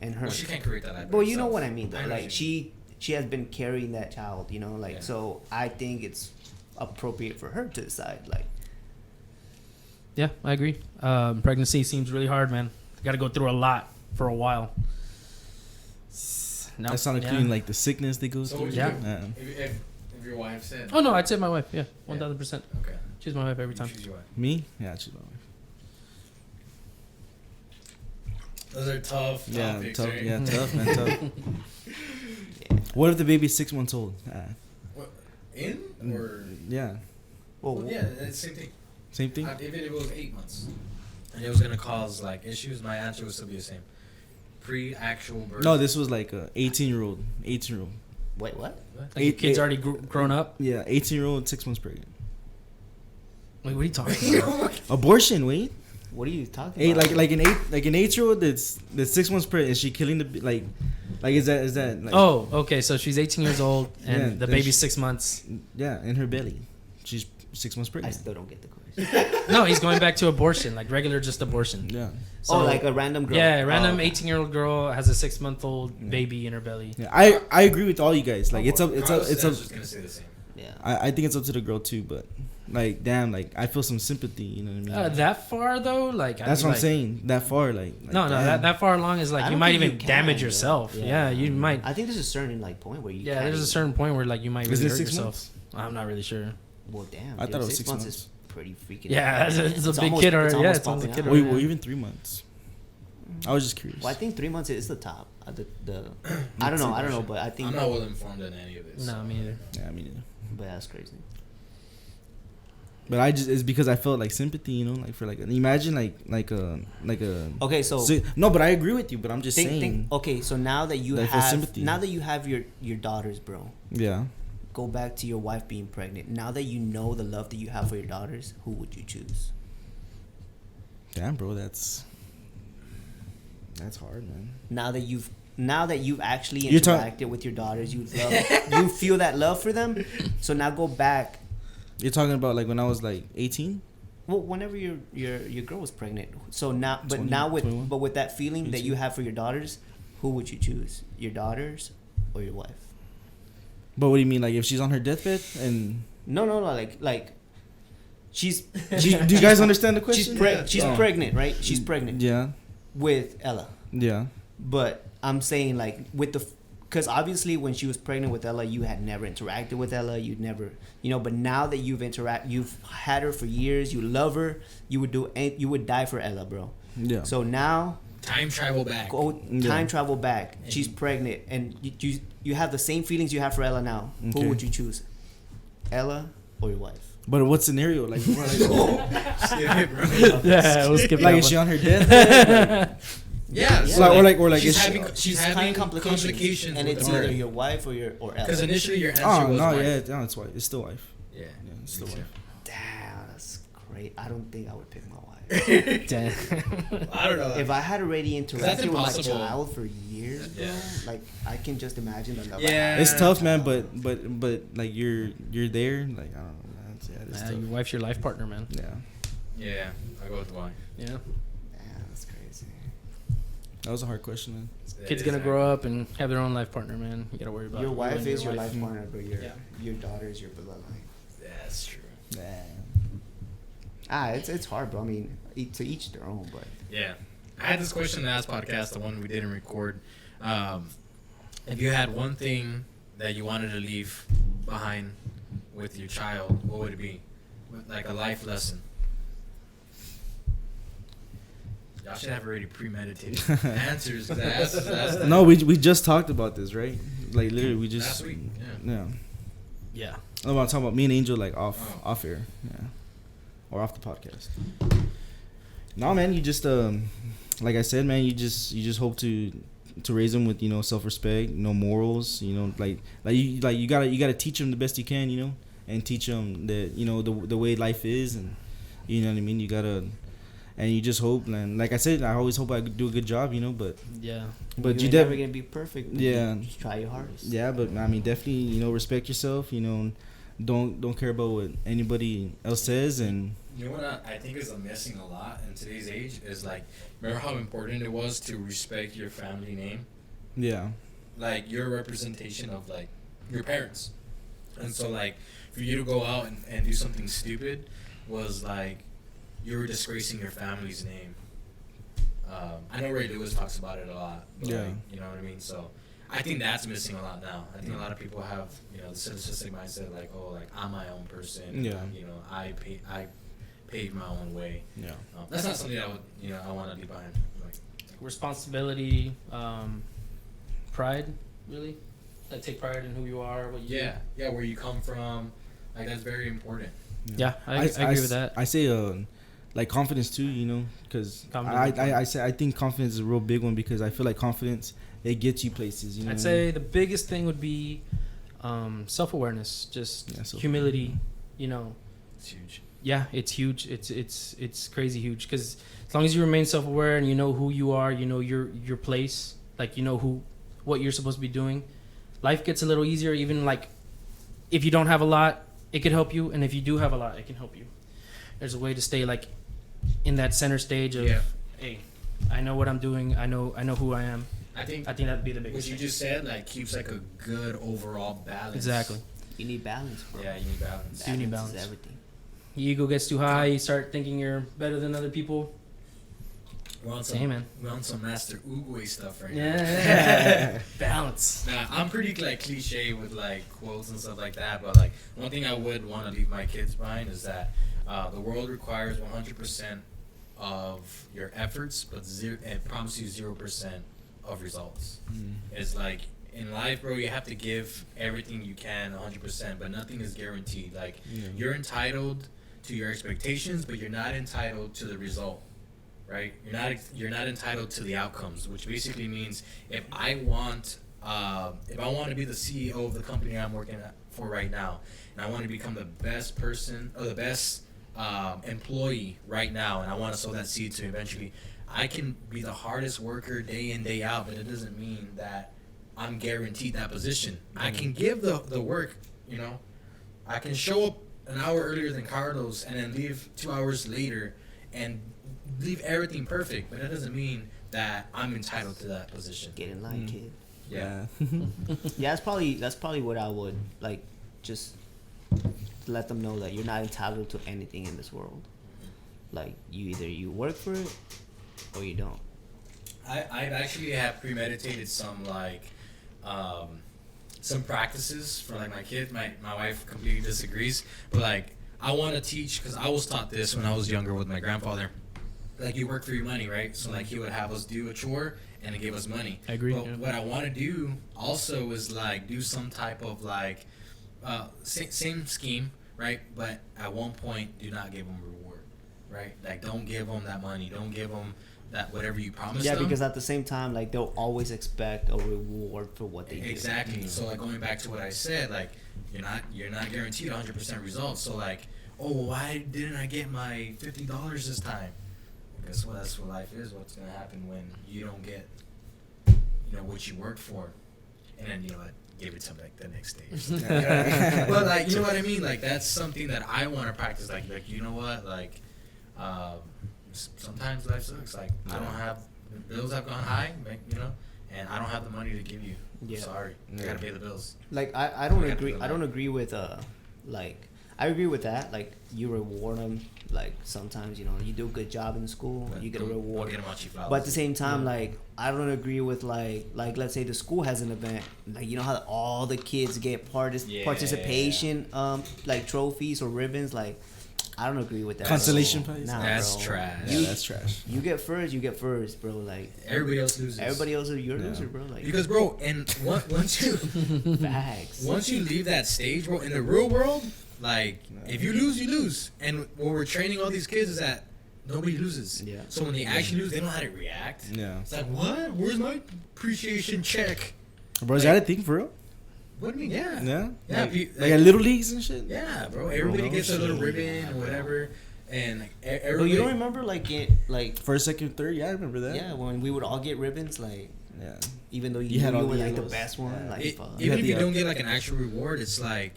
Well, she can't create that life. Well, you know what I mean, though. Like, she has been carrying that child, you know, like, so I think it's appropriate for her to decide, like. Yeah, I agree. Pregnancy seems really hard, man. Got to go through a lot for a while. No, that's not including like the sickness they go through. Yeah. If your wife said. Oh no, I'd say my wife. Yeah, 1,000%. Okay. Choose my wife every time. Choose your wife. Me? Yeah, I choose my wife. Those are tough. Yeah, topics, tough. right? Yeah, tough, man. Tough. What if the baby's 6 months old? What, in or? Yeah. Well, yeah, it's the same thing. Same thing. Even if it was 8 months, and it was gonna cause like issues, my answer would still be the same. Pre-actual birth. No, this was like a 18-year-old. Wait, what? Like your kid's already grown up. Yeah, 18-year-old, 6 months pregnant. Wait, what are you talking about? Abortion, wait. What are you talking about? Like an 8-year-old that's 6 months pregnant. Is she killing the like is that like? Oh, okay. So she's 18 years old and the baby's 6 months. Yeah, in her belly. She's 6 months I pregnant. still don't get the question. No, he's going back to abortion, like regular just abortion. Yeah. So, like a random girl. Yeah, a random okay. 18-year-old girl has a 6-month-old baby in her belly. Yeah, I agree with all you guys. Like it's up. I was just gonna say the same. Yeah. I think it's up to the girl too, but like damn, like I feel some sympathy. You know what I mean? That far though, like That's what I'm saying. That far, like no, that far along is I like you don't might think even you can, damage bro. yourself. Yeah, you might. I think there's a certain like point where you. Yeah, can't there's a even- certain point where like you might really Isn't it hurt 6 yourself. months? I'm not really sure. Well, damn. I thought it was 6 6 months. months. Is pretty freaking. Yeah, it's a big almost- kid already. Yeah, almost it's almost a popping kid out. Or, already. or even 3 months. I was just curious. Well, I think 3 months is the top. The I don't know, but I think. I'm not well informed on any of this. No, me either. Yeah, I mean, But that's crazy. but it's because I felt like sympathy, you know, like for like imagine like a Okay, so no, but I agree with you, but I'm just saying. Okay, so now that you Like, for have sympathy. now that you have your daughters, bro. Yeah. Go back to your wife being pregnant. Now that you know the love that you have for your daughters, who would you choose? Damn, bro, that's hard, man. Now that you've actually You're interacted with your daughters, you feel that love for them. So now go back. You're talking about like when I was like 18? Well, whenever your girl was pregnant. So now, but 20, now with 21, but with that feeling that 18. you have for your daughters, who would you choose? Your daughters or your wife? But what do you mean, like if she's on her deathbed and No, like she's do you guys understand the question? she's pregnant, right? She's pregnant Yeah. with Ella. Yeah. But I'm saying like with because obviously when she was pregnant with Ella, you had never interacted with Ella. You'd never, but now that you've had her for years, you love her. You would die for Ella, bro. Yeah. So now Time travel back. time travel back. She's pregnant, and you have the same feelings you have for Ella now. Okay. Who would you choose, Ella or your wife? But what scenario? Like, Skip it, bro. Yeah, we'll skip like that is she one. on her deathbed? Yeah. Yeah. So Or like she's is she, having complications, complications and with it's the either birth. your wife or Ella. Because initially your answer oh was no, wife. yeah, no, it's wife. It's still wife. Yeah. Yeah, it's still Me too. wife. Damn, that's great. I don't think I would pick my wife. Damn. I don't know. If I had already that's interacted with my impossible. child for years, bro, Yeah. like I can just imagine the love. Yeah. It's tough, man. But like you're there. Like I don't know, man. It's tough. Your wife's your life partner, man. Yeah. Yeah, I go with wife. Yeah. Damn, that's crazy. That was a hard question, man. Kid's gonna grow up and have their own life partner, man. You gotta worry about Your wife ruining is your life wife. partner, but your daughter is your bloodline. That's true. It's hard, bro. I mean, to each their own, but Yeah. I had this question in the last podcast, the one we didn't record. If you had one thing that you wanted to leave behind with your child, what would it be? Like a life lesson. Y'all should have already premeditated answers. 'Cause I asked No, we just talked about this, right? Like literally, we just last week. yeah. Yeah. Oh, I'm talking about me and Angel like off air, yeah, or off the podcast. No, man, you just like I said, man, you just hope to raise them with self-respect, morals, like you gotta teach them the best you can, and teach them that the way life is, and you know what I mean. You gotta, and you just hope, and like I said, I always hope I do a good job, but Yeah. but you're you never definitely gonna be perfect. But Yeah. you just try your hardest. yeah, but I mean definitely respect yourself, don't care about what anybody else says, and You know what I think is missing a lot in today's age is like, remember how important it was to respect your family name? yeah. Like your representation of like your parents. And so like for you to go out and do something stupid was like you were disgracing your family's name. I know Ray Lewis talks about it a lot. But Yeah. like, you know what I mean? So I think that's missing a lot now. I think a lot of people have, the citizenship mindset like, oh, like I'm my own person. Yeah. I paved my own way. Yeah. That's not something I would, I want to leave behind. Like, Responsibility, pride, really. Like take pride in who you are, what you do. where you come from, like that's very important. Yeah, I agree with that. I say like confidence too, because I think confidence is a real big one, because I feel like confidence, it gets you places. I'd say the biggest thing would be self-awareness, just Yeah, humility, you know. It's huge. Yeah, it's huge. It's crazy huge, because as long as you remain self-aware and you know who you are, you know your place, like you know what you're supposed to be doing, life gets a little easier. Even like if you don't have a lot, it could help you, and if you do have a lot, it can help you. There's a way to stay like in that center stage of, hey, I know what I'm doing. I know who I am. I think that'd be the biggest what you thing. just said like keeps like a good overall balance. Exactly. You need balance, bro. Yeah, you need balance. You need balance. Is everything. Your ego gets too high. You start thinking you're better than other people. We're on Hey, man. We're on some Master Oogway stuff right now. Yeah. Balance. Nah, I'm pretty like cliche with like quotes and stuff like that, but like one thing I would want to leave my kids behind is that the world requires 100% of your efforts, but it promises you 0% of results. It's like in life, bro, you have to give everything you can 100%, but nothing is guaranteed. Like you're entitled to your expectations, but you're not entitled to the result. Right? You're not entitled to the outcomes, which basically means if I want to be the CEO of the company I'm working for right now, and I want to become the best person or the best employee right now, and I want to sow that seed to eventually, I can be the hardest worker day in, day out, but it doesn't mean that I'm guaranteed that position. I can give the work, you know. I can show up an hour earlier than Carlos and then leave 2 hours later and leave everything perfect, but that doesn't mean that I'm entitled to that position. Get in line, kid. Yeah. Yeah, that's probably what I would like. Just let them know that you're not entitled to anything in this world. Like you work for it or you don't. I actually have premeditated some like some practices for like my kids. My wife completely disagrees, but like I want to teach, because I was taught this when I was younger with my grandfather. Like you work for your money, right? So like he would have us do a chore and he gave us money. I agree. But Yeah. what I want to do also is like do some type of like same scheme, right? But at one point, do not give them reward, right? Like don't give them that money. Don't give them that whatever you promised them. Yeah, because at the same time, like they'll always expect a reward for what they do. Exactly. So like going back to what I said, like you're not guaranteed 100% results. So like, oh, why didn't I get my $50 this time? Guess what? That's what life is. What's gonna happen when you don't get, what you worked for, and then give it to them like the next day. But like, you know what I mean? Like that's something that I want to practice. Like you know what? Like, sometimes life sucks. Like I don't have bills have gone high, and I don't have the money to give you. Yeah. Sorry, I gotta pay the bills. Like I don't agree. I don't agree with like I agree with that. Like you reward them. Like sometimes you do a good job in school, But you get a reward. Don't get 'em on cheap flowers. But at the same time, like I don't agree with like let's say the school has an event, like how all the kids get participation like trophies or ribbons. Like I don't agree with that. Consolation bro. prize. Nah, That's bro. trash. That's trash. You get first, bro. Like Everybody else loses. everybody else is your loser, bro. Like Because bro, and once you facts. once you leave that stage, bro, in the real world, like if you lose, you lose. And what we're training all these kids is that nobody loses. Yeah. So when they actually lose, they know how to react. Yeah. It's like, what? Where's my appreciation check? Bro, is that a thing for real? What do you mean? Yeah. Yeah. Yeah. Like at little leagues and shit. Yeah, bro. Everybody no gets a little shit. ribbon or whatever, and like Bro, everybody. you don't remember like First, second, third. Yeah, I remember that. yeah, when we would all get ribbons, like Yeah. even though You you had knew all you were the like the yellows. best one, Yeah. like fuck. Even had if you the, don't get like an actual reward, it's like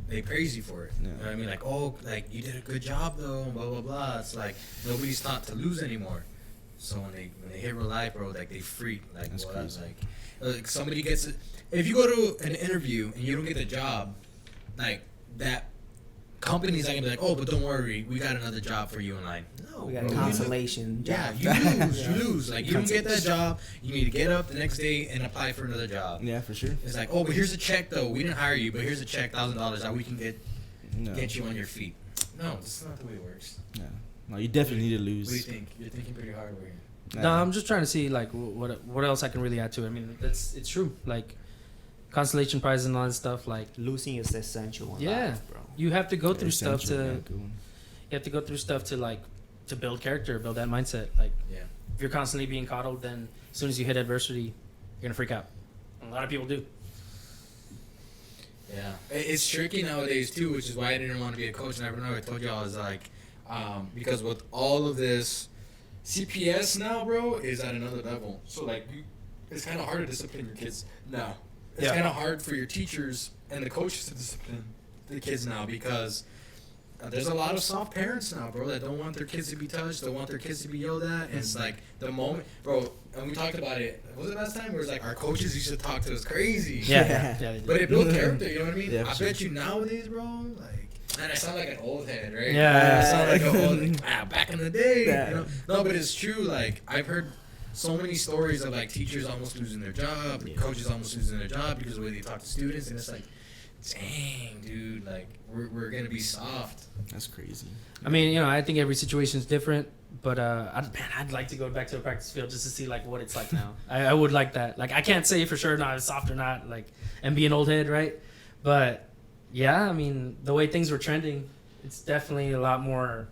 they praise you for it. Yeah. You know what I mean? Like, oh, like you did a good job though, blah blah blah. It's like nobody's taught to lose anymore. So when they hit real life, bro, like they freak. Like That's what? crazy. Like somebody gets it. If you go to an interview and you don't get the job, like that company's not gonna be like, oh, but don't worry, we got another job for you in line. No, We got a bro, consolation Yeah, job. you lose. You lose. Like you don't get that job, you need to get up the next day and apply for another job. Yeah, for sure. It's like, oh, but here's a check though. We didn't hire you, but here's a check, $1,000 that we can No. get you on your feet. No, that's not the way it works. Yeah. No, you definitely need to What do you lose. think? You're thinking pretty hard over here. No, I'm just trying to see like what else I can really add to it. I mean, it's true. Like consolation prizes and all that stuff. Like Losing is essential in Yeah. life, bro. you have to go through stuff Essential, yeah, to good one. you have to go through stuff to like to build character, build that mindset. Like Yeah. if you're constantly being coddled, then as soon as you hit adversity, you're gonna freak out. And a lot of people do. Yeah, it's tricky nowadays too, which is why I didn't want to be a coach. And I remember I told y'all, is like, because with all of this, CPS now, bro, is at another level. So like, it's kind of hard to discipline your kids now. It's kind of hard for your teachers and the coaches to discipline the kids now because there's a lot of soft parents now, bro, that don't want their kids to be touched, don't want their kids to be yelled at. And it's like the moment, bro, and we talked about it. Was it last time? Where it's like our coaches used to talk to us crazy. Yeah. But it built character. You know what I mean? Yeah, I sure. bet you nowadays, bro, like. And I sound like an old head, right? Yeah. I sound like an old, like, back in the day. You know? No, but it's true. Like, I've heard so many stories of, like, teachers almost losing their job, coaches almost losing their job because of the way they talk to students. And it's like, dang, dude, like, we're going to be soft. That's crazy. I mean, you know, I think every situation is different, but I'd like to go back to a practice field just to see like what it's like now. I would like that. Like, I can't say for sure not it's soft or not, like, and be an old head, right? But yeah, I mean, the way things were trending, it's definitely a lot more.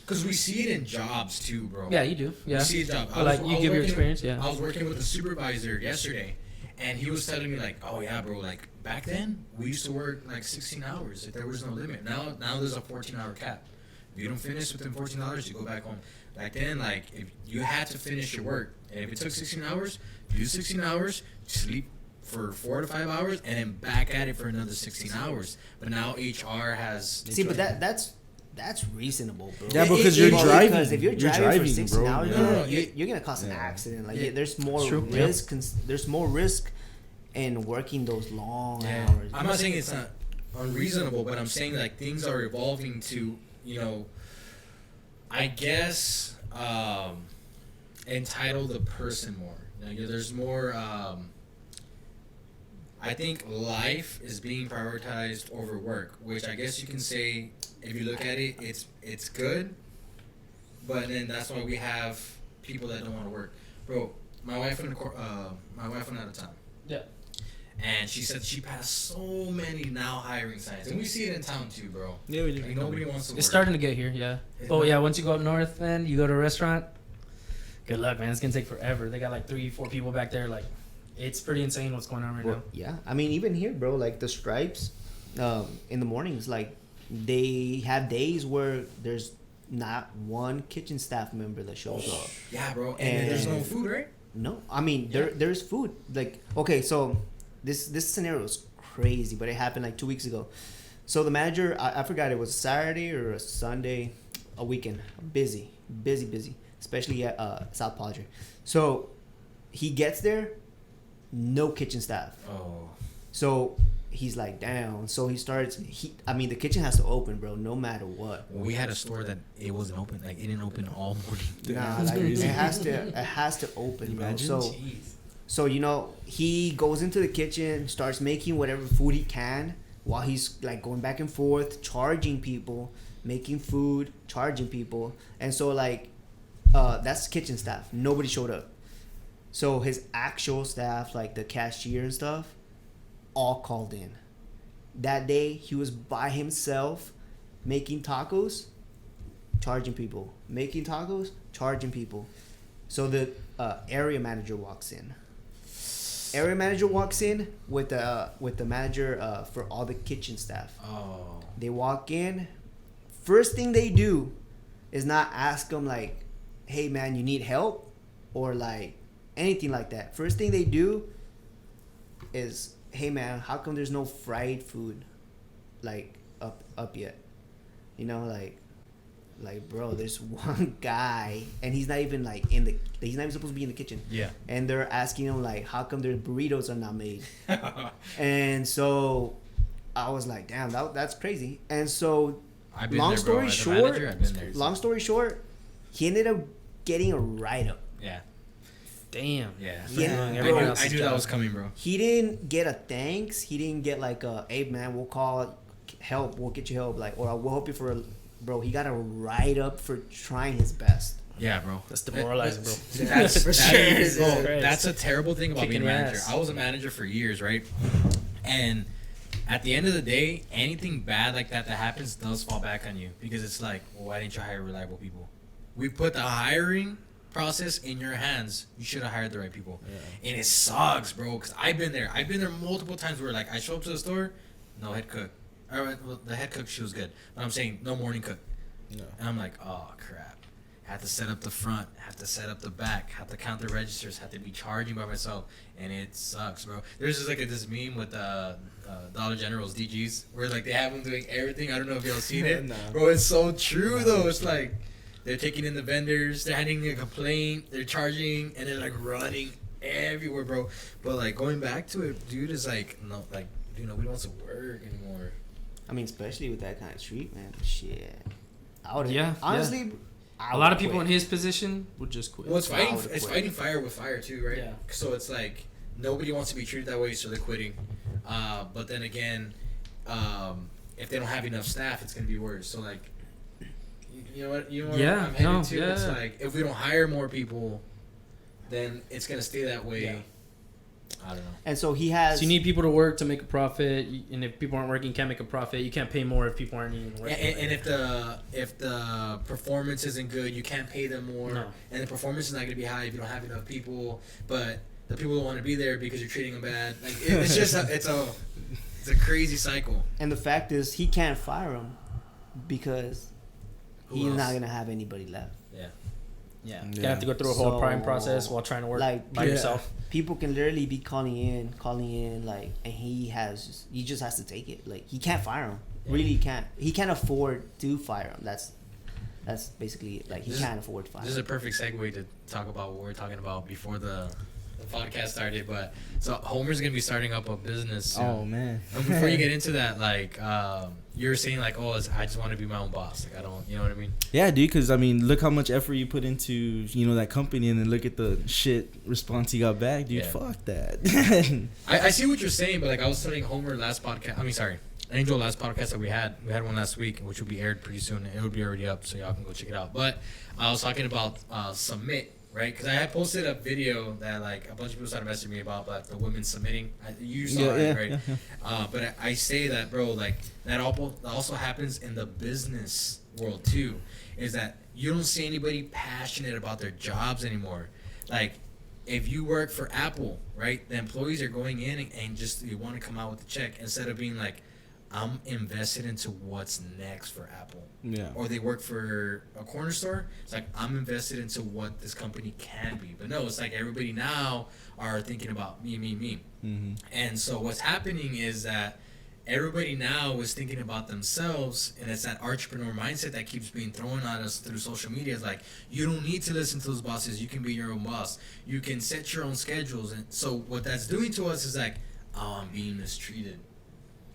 Because we see it in jobs too, bro. Yeah, you do. Yeah. We see it in jobs. Like, you give your experience, yeah. I was working with a supervisor yesterday, and he was telling me, like, oh, yeah, bro, like, back then, we used to work, like, 16 hours if there was no limit. Now there's a 14-hour cap. If you don't finish within 14 hours, you go back home. Back then, like, if you had to finish your work, and if it took 16 hours, you do 16 hours, sleep for 4 to 5 hours, and then back at it for another 16 hours. But now HR has... See, but that's reasonable, bro. Yeah, because you're driving. Because if you're driving for 16 bro. hours, Yeah. you're gonna cause an accident. Like, there's more True. risk. There's more risk in working those long Yeah. hours. I'm not saying it's not unreasonable, but I'm saying, like, things are evolving to, you know, I guess, entitle the person more. You know, there's more, I think life is being prioritized over work, which I guess you can say, if you look at it, it's good, but then that's why we have people that don't want to work. Bro, my wife went out of town. Yeah. And she said she passed so many now hiring signs. And we see it in town too, bro. Yeah, we do. Like, nobody wants to work. It's starting to get here, yeah. Oh, yeah, once you go up north, man, you go to a restaurant, good luck, man. It's going to take forever. They got like 3-4 people back there. Like, it's pretty insane what's going on right now. Yeah, I mean, even here, bro, like the stripes, in the mornings, like they have days where there's not one kitchen staff member that shows up. Yeah, bro. And there's no food, right? No, I mean, there's food. Like, okay, so this scenario is crazy, but it happened like 2 weeks ago. So the manager, I forgot, it was Saturday or a Sunday, a weekend, busy, especially at South Padre. So he gets there, no kitchen staff. Oh. So he's like, damn. So he starts. I mean, the kitchen has to open, bro, no matter what. We had a store that it wasn't open. Like, it didn't open all morning. Nah, like, it has to open, bro. Imagine. So you know, he goes into the kitchen, starts making whatever food he can while he's like going back and forth, charging people, making food, charging people, and so like, that's kitchen staff. Nobody showed up. So his actual staff, like the cashier and stuff, all called in. That day, he was by himself making tacos, charging people. Making tacos, charging people. So the area manager walks in. Area manager walks in with the manager for all the kitchen staff. Oh. They walk in. First thing they do is not ask them like, "Hey man, you need help?" or like anything like that. First thing they do is, "Hey man, how come there's no fried food like up yet?" You know, like bro, there's one guy and he's not even like he's not even supposed to be in the kitchen. Yeah. And they're asking him like, how come their burritos are not made? And so I was like, damn, that's crazy. And so long story short, he ended up getting a write-up. Yeah. Damn. Yeah. Yeah. I knew that was coming, bro. He didn't get a thanks. He didn't get like a, hey man, we'll call help. We'll get you help. Like, or we'll help you for bro. He got a write-up for trying his best. Yeah, bro. That's demoralizing, bro. That's for sure. Bro, that's a terrible thing about being a manager. ass. I was a manager for years, right? And at the end of the day, anything bad like that happens does fall back on you because it's like, well, why didn't you hire reliable people? We put the hiring process in your hands, you should have hired the right people. Yeah. And it sucks, bro, because I've been there multiple times where like I show up to the store, no head cook. Well, the head cook, she was good, but I'm saying no morning cook. No. And I'm like, oh crap. Have to set up the front, have to set up the back, have to count the registers, have to be charging by myself, and it sucks, bro. There's just like this meme with Dollar General's DGs where like they have them doing everything. I don't know if y'all seen it, no. Bro. It's so true though. It's like they're taking in the vendors, they're handing a complaint, they're charging, and they're like running everywhere, bro. But like going back to it, dude, is like no, like dude, nobody wants to work anymore. I mean, especially with that kind of street, man. Shit. I would honestly. Yeah. A lot of people in his position would just quit. Well, it's fighting fire with fire too, right? Yeah. So it's like nobody wants to be treated that way, so they're quitting. But then again, if they don't have enough staff, it's gonna be worse. So like, you know what I'm headed to? Yeah. It's like if we don't hire more people, then it's gonna stay that way. Yeah. I don't know. And so he has. So you need people to work to make a profit, and if people aren't working, you can't make a profit. You can't pay more if people aren't even working. And if the performance isn't good, you can't pay them more. No. And the performance is not going to be high if you don't have enough people. But the people don't want to be there because you're treating them bad. Like it's just it's a crazy cycle. And the fact is, he can't fire him because he's not going to have anybody left. Yeah. Yeah. You have to go through a whole prime process while trying to work by yourself. People can literally be calling in, like, and he just has to take it. Like, he can't fire him. Yeah. Really can't. He can't afford to fire him. That's basically it. Like, he can't afford to fire him. This is a perfect segue to talk about what we were talking about before the podcast started. But so Homer's gonna be starting up a business soon. Oh man! And before you get into that, like, you were saying like, I just want to be my own boss. Like, I don't, you know what I mean? Yeah, dude. Because I mean, look how much effort you put into that company, and then look at the shit response you got back, dude. Yeah. Fuck that. I see what you're saying, but like I was telling Homer last podcast. I mean, sorry, Angel last podcast that we had one last week, which will be aired pretty soon. It will be already up, so y'all can go check it out. But I was talking about submit. Right, because I had posted a video that like a bunch of people started messaging me about like the women submitting. You saw it, right? Yeah. But I say that, bro, like that also happens in the business world too. Is that you don't see anybody passionate about their jobs anymore. Like if you work for Apple, right, the employees are going in and just you want to come out with a check instead of being like, I'm invested into what's next for Apple. Yeah. Or they work for a corner store. It's like, I'm invested into what this company can be. But no, it's like everybody now are thinking about me. Mm-hmm. And so what's happening is that everybody now is thinking about themselves, and it's that entrepreneur mindset that keeps being thrown at us through social media. It's like, you don't need to listen to those bosses. You can be your own boss. You can set your own schedules. And so what that's doing to us is like, I'm being mistreated.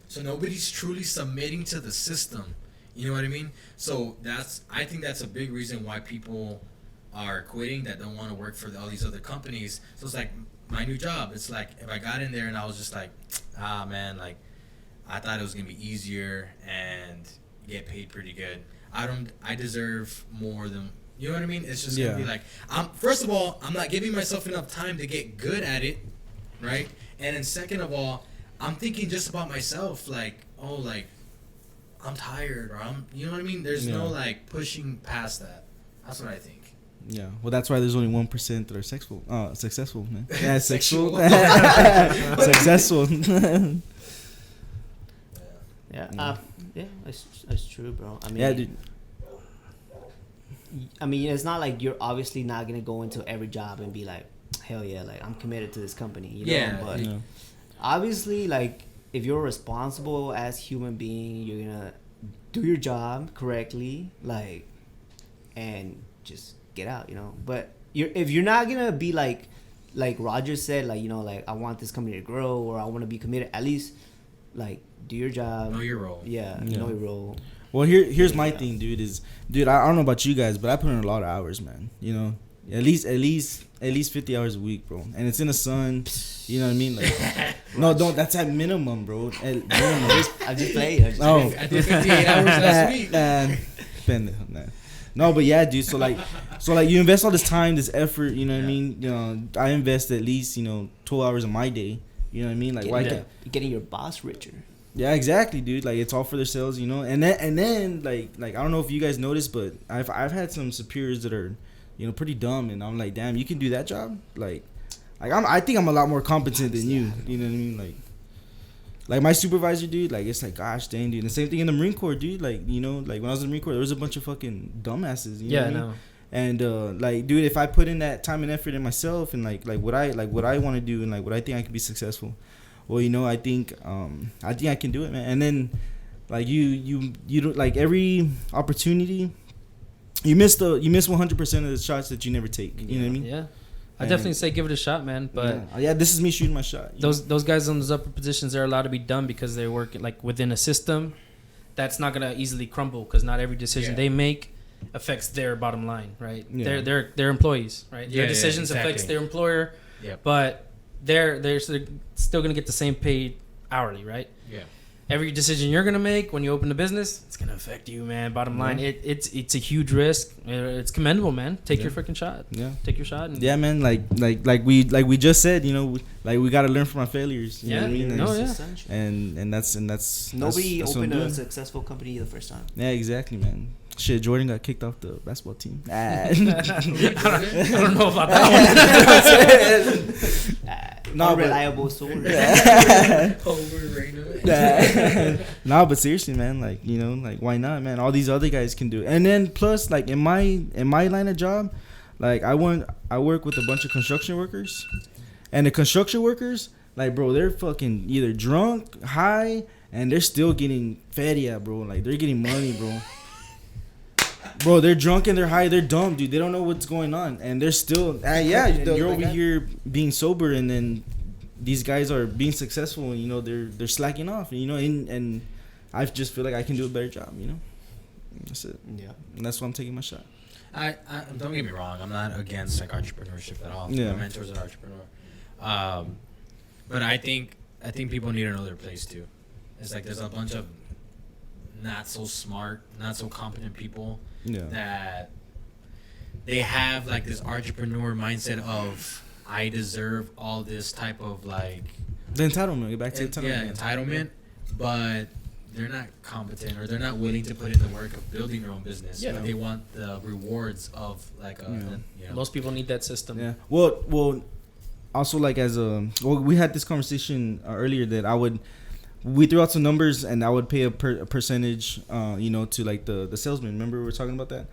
So nobody's truly submitting to the system. You know what I mean? So I think that's a big reason why people are quitting, that don't want to work for all these other companies. So it's like my new job. It's like if I got in there and I was just like, man, like I thought it was gonna be easier and get paid pretty good. I deserve more than, you know what I mean? It's just gonna be like, first of all, I'm not giving myself enough time to get good at it, right? And then second of all, I'm thinking just about myself, like, I'm tired, or you know what I mean? There's no, like, pushing past that. That's what I think. Yeah. Well, that's why there's only 1% that are successful, man. Yeah, sexual. Successful. Yeah, it's true, bro. I mean, yeah, dude. I mean, it's not like you're obviously not going to go into every job and be like, hell yeah, like, I'm committed to this company, you know? Yeah. But obviously, like, if you're responsible as a human being, you're gonna do your job correctly, like, and just get out, you know. But if you're not gonna be like Roger said, like, you know, like, I want this company to grow, or I want to be committed, at least, like, do your job. Know your role. Yeah, know your role. Well, here's my thing, dude. I don't know about you guys, but I put in a lot of hours, man. You know, at least 50 hours a week, bro. And it's in the sun. You know what I mean? Like, no, don't. That's at minimum, bro. At minimum. I just played. I did 58 hours last week. No, but yeah, dude. So like you invest all this time, this effort. You know what I mean? You know, I invest at least 12 hours of my day. You know what I mean? Like, you're getting your boss richer. Yeah, exactly, dude. Like, it's all for their sales, you know. And then like I don't know if you guys noticed, but I've had some superiors that are, pretty dumb. And I'm like, damn, you can do that job? Like I think I'm a lot more competent than you. You know what I mean? Like my supervisor, dude, like, it's like, gosh dang, dude. And the same thing in the Marine Corps, dude. Like, like when I was in the Marine Corps, there was a bunch of fucking dumbasses. You know what I mean? And like, dude, if I put in that time and effort in myself, and like what I want to do, and like what I think I can be successful, well, I think I can do it, man. And then like you don't, like, every opportunity, you miss 100% of the shots that you never take. You know what I mean? Yeah. I definitely say give it a shot, man. But yeah, this is me shooting my shot. Those guys in those upper positions, they're allowed to be dumb because they work like within a system that's not gonna easily crumble, because not every decision they make affects their bottom line, right? Yeah. They're employees, right? Their decisions affects their employer, but they're still gonna get the same paid hourly, right? Yeah. Every decision you're gonna make when you open a business, it's gonna affect you, man. Bottom line, it's a huge risk. It's commendable, man. Take your freaking shot. Yeah, take your shot. And man. Like we just said, like, we gotta learn from our failures. You know what I mean? And that's nobody that's opened a successful company the first time. Yeah, exactly, man. Shit, Jordan got kicked off the basketball team. I don't know about that one. Not reliable source. No, but seriously, man, like, like, why not, man? All these other guys can do it. And then plus, like, in my line of job, like, I work with a bunch of construction workers, and the construction workers, like, bro, they're fucking either drunk, high, and they're still getting fed, bro. Like, they're getting money, bro. Bro, they're drunk and they're high. They're dumb, dude. They don't know what's going on, and they're still. You're over here being sober, and then these guys are being successful, and they're slacking off, and I just feel like I can do a better job. That's it. Yeah, and that's why I'm taking my shot. I don't get me wrong. I'm not against like entrepreneurship at all. Yeah. My mentor's an entrepreneur, but I think people need to know their place too. It's like there's a bunch of not so smart, not so competent people that they have like this entrepreneur mindset of I deserve all this type of like the entitlement. Get back to entitlement. Yeah, entitlement, but they're not competent or they're not willing to put in the work of building their own business. Yeah, but they want the rewards of like most people need that system. Yeah. Well, also like we had this conversation earlier that we threw out some numbers, and I would pay a percentage, to like the salesman. Remember we were talking about that?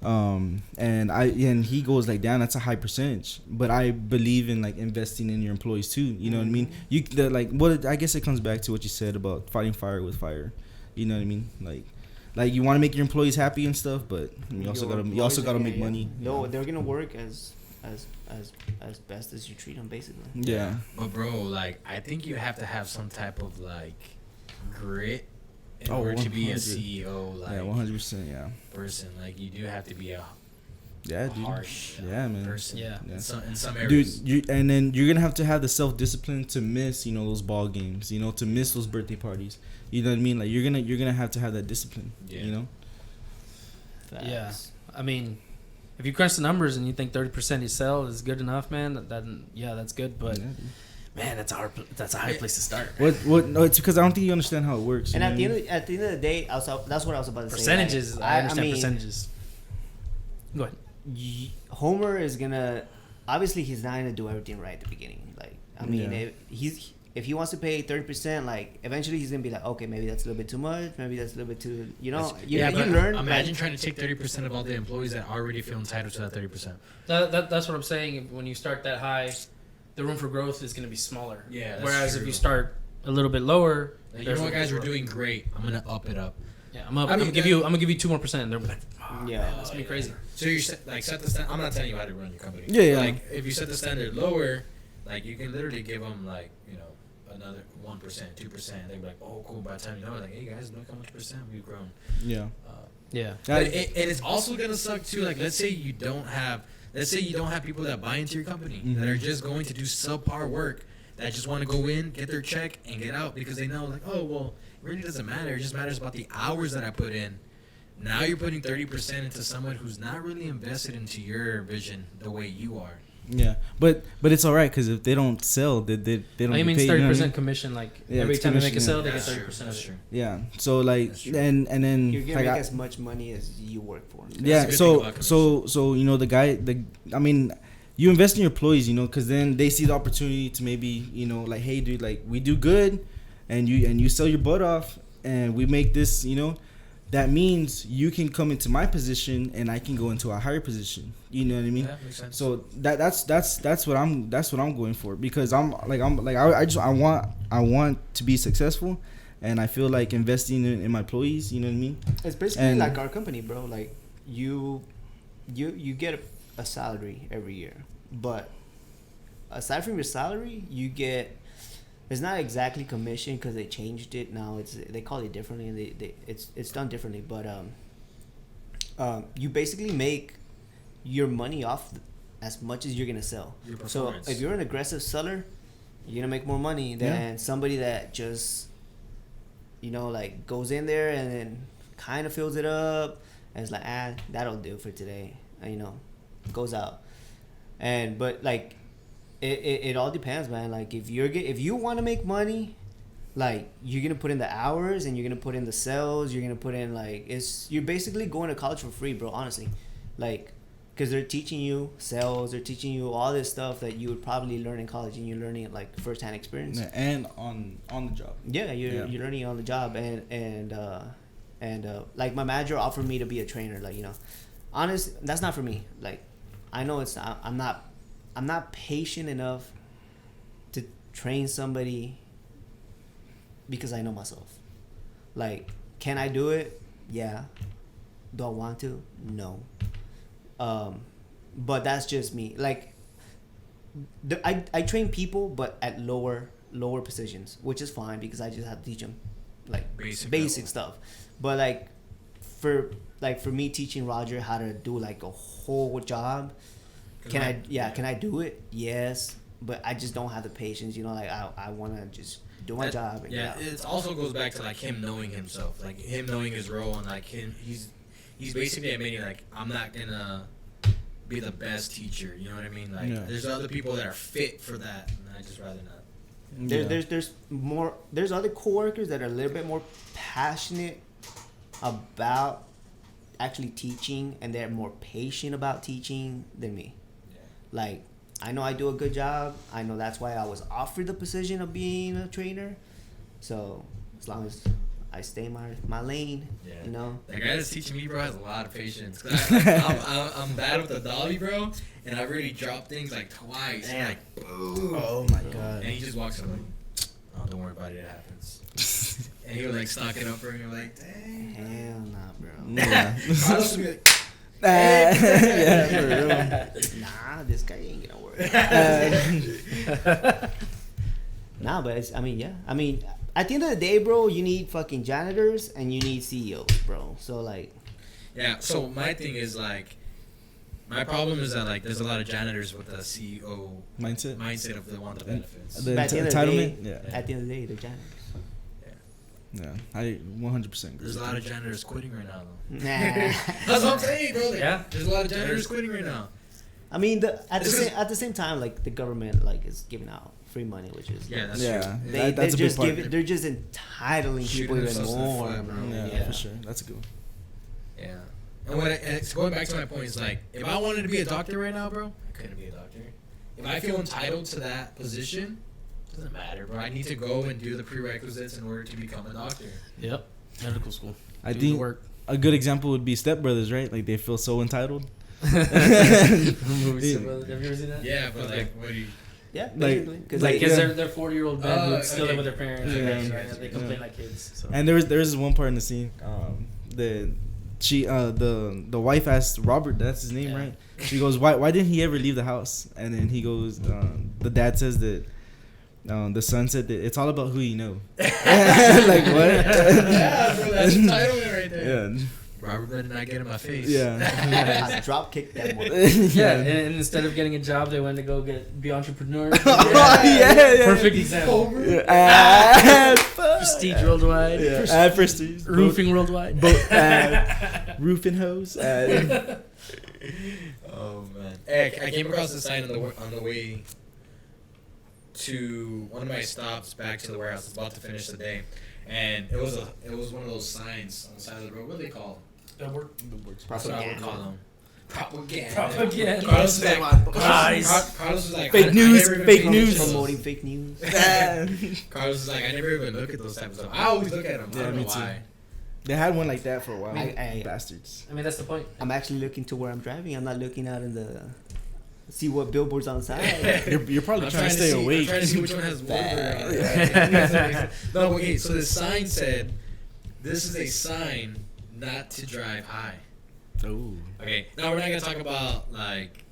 And he goes like, damn, that's a high percentage. But I believe in like investing in your employees too. You know what I mean? I guess it comes back to what you said about fighting fire with fire. You know what I mean? Like you want to make your employees happy and stuff, but you also gotta make money. No, they're gonna work as best as you treat them, basically. Yeah. But bro, like, I think you have to have some type of like grit in order to be a CEO. Like, 100%. Yeah. Person, like, you do have to be a harsh person. Yeah. In some areas. Dude, and then you're gonna have to have the self-discipline to miss, those ball games, to miss those birthday parties. You know what I mean? Like, you're gonna have to have that discipline. Yeah. Facts. Yeah. I mean, if you crunch the numbers and you think 30% you sell is good enough, man, that's good. But man, that's a high place to start. What? No, it's because I don't think you understand how it works. And at the end of the day, that's what I was about to say. Percentages. I understand percentages. Go ahead. Homer is gonna, obviously he's not gonna do everything right at the beginning. Like, I mean, if he wants to pay 30%, like, eventually he's gonna be like, okay, maybe that's a little bit too much, maybe that's a little bit too, you learn. Imagine trying to take 30% of all the employees that already feel entitled to that 30%. That's what I'm saying. When you start that high, the room for growth is gonna be smaller. Yeah. Whereas if you start a little bit lower, like, you know what, guys, we're doing great. I'm gonna up it up. Yeah, I'm gonna give you 2 more %. They're like, that's gonna be crazy. So you set the standard. I'm not telling you how to run your company. Yeah. Like, if you set the standard lower, like, you can literally give them like, another 1%, 2%. They'd be like, oh, cool. By the time you know, like, hey guys, look how much percent we've grown. Yeah. But and it's also gonna suck too. Like, let's say you don't have people that buy into your company that are just going to do subpar work, that just want to go in, get their check, and get out because they know, like, oh well, it really doesn't matter. It just matters about the hours that I put in. Now you're putting 30% into someone who's not really invested into your vision the way you are. Yeah, but it's all right because if they don't sell, they don't. I mean, get paid, 30% commission. Like every time they make a sale, they get 30% of it. Yeah. So like and then you're gonna make as much money as you work for. Yeah. So you know I mean, you invest in your employees, you know, because then they see the opportunity to maybe, you know, like, hey, dude, like we do good, and you sell your butt off, and we make this, you know. That means you can come into my position and I can go into a higher position. You know what I mean? Yeah, makes sense. So that's what I'm going for, because I want to be successful, and I feel like investing in my employees. You know what I mean? It's basically like our company, bro. Like you get a salary every year, but aside from your salary, you get. It's not exactly commission because they changed it now. They call it differently, and it's done differently. But you basically make your money off as much as you're gonna sell. So if you're an aggressive seller, you're gonna make more money than somebody that just, you know, like goes in there and then kind of fills it up and it's like, that'll do for today, and, you know, goes out. But like. It all depends, man. Like if you want to make money, like you're gonna put in the hours and you're gonna put in the sales. You're gonna put in you're basically going to college for free, bro. Honestly, like because they're teaching you sales, they're teaching you all this stuff that you would probably learn in college, and you're learning it like firsthand experience. Yeah, and on the job. Yeah, you're learning on the job, and like my manager offered me to be a trainer. Like, you know, honest, that's not for me. Like I know it's not. I'm not patient enough to train somebody because I know myself. Like, can I do it? Yeah. Do I want to? No. But that's just me. Like, I train people, but at lower positions, which is fine because I just have to teach them like basic stuff. But like for me teaching Roger how to do like a whole job. Can I do it? Yes, but I just don't have the patience. You know, like I want to just do my job. And it also goes back to like him knowing himself, like him knowing his role, and like he's basically admitting like I'm not gonna be the best teacher. You know what I mean? Like there's other people that are fit for that, and I just rather not. There's other coworkers that are a little bit more passionate about actually teaching, and they're more patient about teaching than me. Like, I know I do a good job. I know that's why I was offered the position of being a trainer. So, as long as I stay in my lane, you know. The guy that's teaching me, bro, has a lot of patience. I'm bad with the dolly, bro, and I really dropped things like twice. And like, boom. Oh, my God. And he just walks up like, oh, don't worry about it. It happens. And he would like stock it up for me. I'm like, dang. Hell nah, bro. Yeah. I was be like, yeah, for real. Nah, this guy ain't gonna work. Nah, but I mean, at the end of the day, bro, you need fucking janitors and you need CEOs, bro. So like, yeah. So my thing is like, my problem is that like, there's a lot of janitors with the CEO mindset of they want the benefits. The entitlement. At the end of the day, they're janitors. Yeah, I 100% agree. There's a lot of janitors quitting right now, though. Nah. That's what I'm saying, bro. Like, there's a lot of janitors quitting right now. I mean, at the same time, like the government like is giving out free money, which is that's true. That's a big part. They're just entitling people even more, bro. Yeah, for sure. That's a good one. Yeah, and it's going back to my point is like, if I wanted to be a doctor right now, bro, I couldn't be a doctor. If I feel entitled to that position. Doesn't matter, bro. I need to go and do the prerequisites in order to become a doctor. Yep. Medical school. I think a good example would be Step Brothers, right? Like they feel so entitled. Have you ever seen that? Yeah, but like, what do you? Yeah, basically. Because they're 40-year-old men who still live with their parents. Right? They complain like kids. So. And there was this one part in the scene. The wife asked Robert, that's his name, right? She goes, why didn't he ever leave the house? And then he goes, the dad says that. The son said that it's all about who you know. Like what? Yeah, bro, that's entitlement right there. Yeah. Robert better not get in my face. Yeah. I drop kicked that one. Yeah, and instead of getting a job, they went to be entrepreneurs. Yeah. Perfect example. Prestige worldwide. Prestige. Roofing worldwide. Roofing hose. Oh man! Hey, I came across the sign on the way to one of my stops back to the warehouse. I was about to finish the day, and it was one of those signs on the side of the road. What do they call them? Billboards. That's what I would call them. Propaganda. Carlos was like, fake news, fake news. Promoting fake news. Carlos was like, I never even look at those type of stuff. I always look at them. I don't know why. They had one like that for a while. I Bastards. I mean, that's the point. I'm actually looking to where I'm driving. I'm not looking out in the see what billboards on the side. You're probably trying to stay awake. I'm trying to see which one has Wahlberg on it. No, okay. So the sign said, "This is a sign not to drive high." Oh. Okay. Now we're not gonna talk about like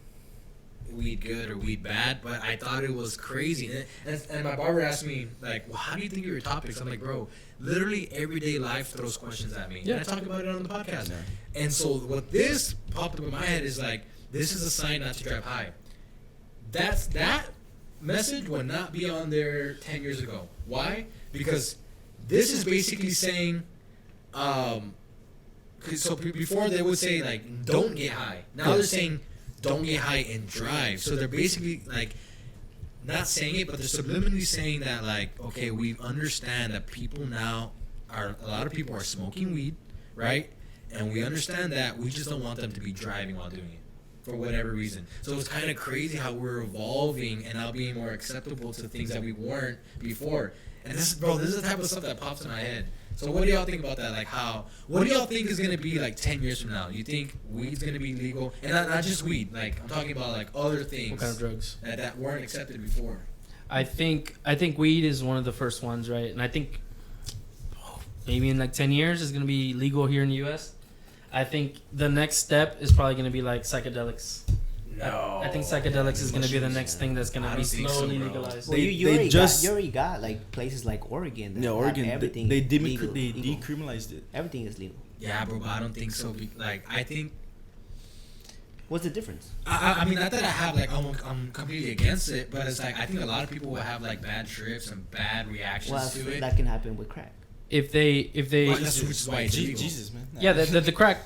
weed good or weed bad, but I thought it was crazy. And my barber asked me like, "Well, how do you think of your topics?" I'm like, "Bro, literally everyday life throws questions at me." Yeah. And I talk about it on the podcast. Yeah. And so what this popped up in my head is like, this is a sign not to drive high. That message would not be on there 10 years ago. Why? Because this is basically saying, so before they would say like, don't get high. Now they're saying, don't get high and drive. So they're basically like, not saying it, but they're subliminally saying that like, okay, we understand that people now a lot of people are smoking weed, right? And we understand that we just don't want them to be driving while doing it for whatever reason. So it's kind of crazy how we're evolving and now being more acceptable to things that we weren't before. And this is the type of stuff that pops in my head. So what do y'all think about that? Like what do y'all think is going to be like 10 years from now? You think weed's going to be legal? And not just weed. Like I'm talking about like other things. What kind of drugs? That weren't accepted before. I think weed is one of the first ones, right? And I think maybe in like 10 years it's going to be legal here in the U.S. I think the next step is probably going to be like psychedelics. No. I think psychedelics is going to be the next thing that's going to be slowly legalized. Well, you already got like places like Oregon. That Oregon. Everything They legal. decriminalized it. Everything is legal. Yeah, bro, but I don't think so. Like, I think. What's the difference? I mean, not that I have like I'm completely against it, but it's like I think a lot of people will have like bad trips and bad reactions to it. That can happen with crack. If they Well, which is why it's illegal. Jesus, man. yeah, the crack.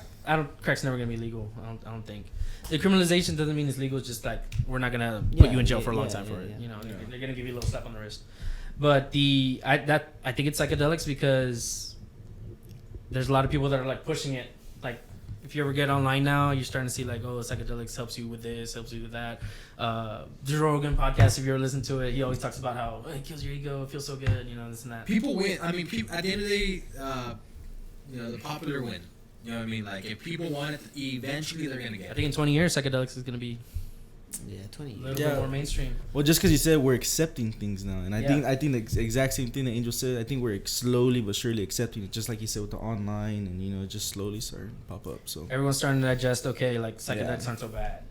Crack's never gonna be legal. I don't think. The criminalization doesn't mean it's legal. It's just like we're not gonna put you in jail for a long time for it. You know, they're gonna give you a little slap on the wrist. But I think it's psychedelics because there's a lot of people that are like pushing it. Like if you ever get online now, you're starting to see like, oh, psychedelics helps you with this, helps you with that. Joe Rogan podcast, if you ever listen to it, he always talks about how it kills your ego, it feels so good, you know, this and that. People win. I mean, at the end of the day, the popular win. You know what I mean? Like, if people want it, eventually they're going to get it. I think in 20 years, psychedelics is going to be 20 a little bit more mainstream. Well, just because you said we're accepting things now, and I think the exact same thing that Angel said. I think we're slowly but surely accepting it, just like you said with the online, and just slowly starting to pop up. So everyone's starting to digest. Okay, like psychedelics aren't so bad,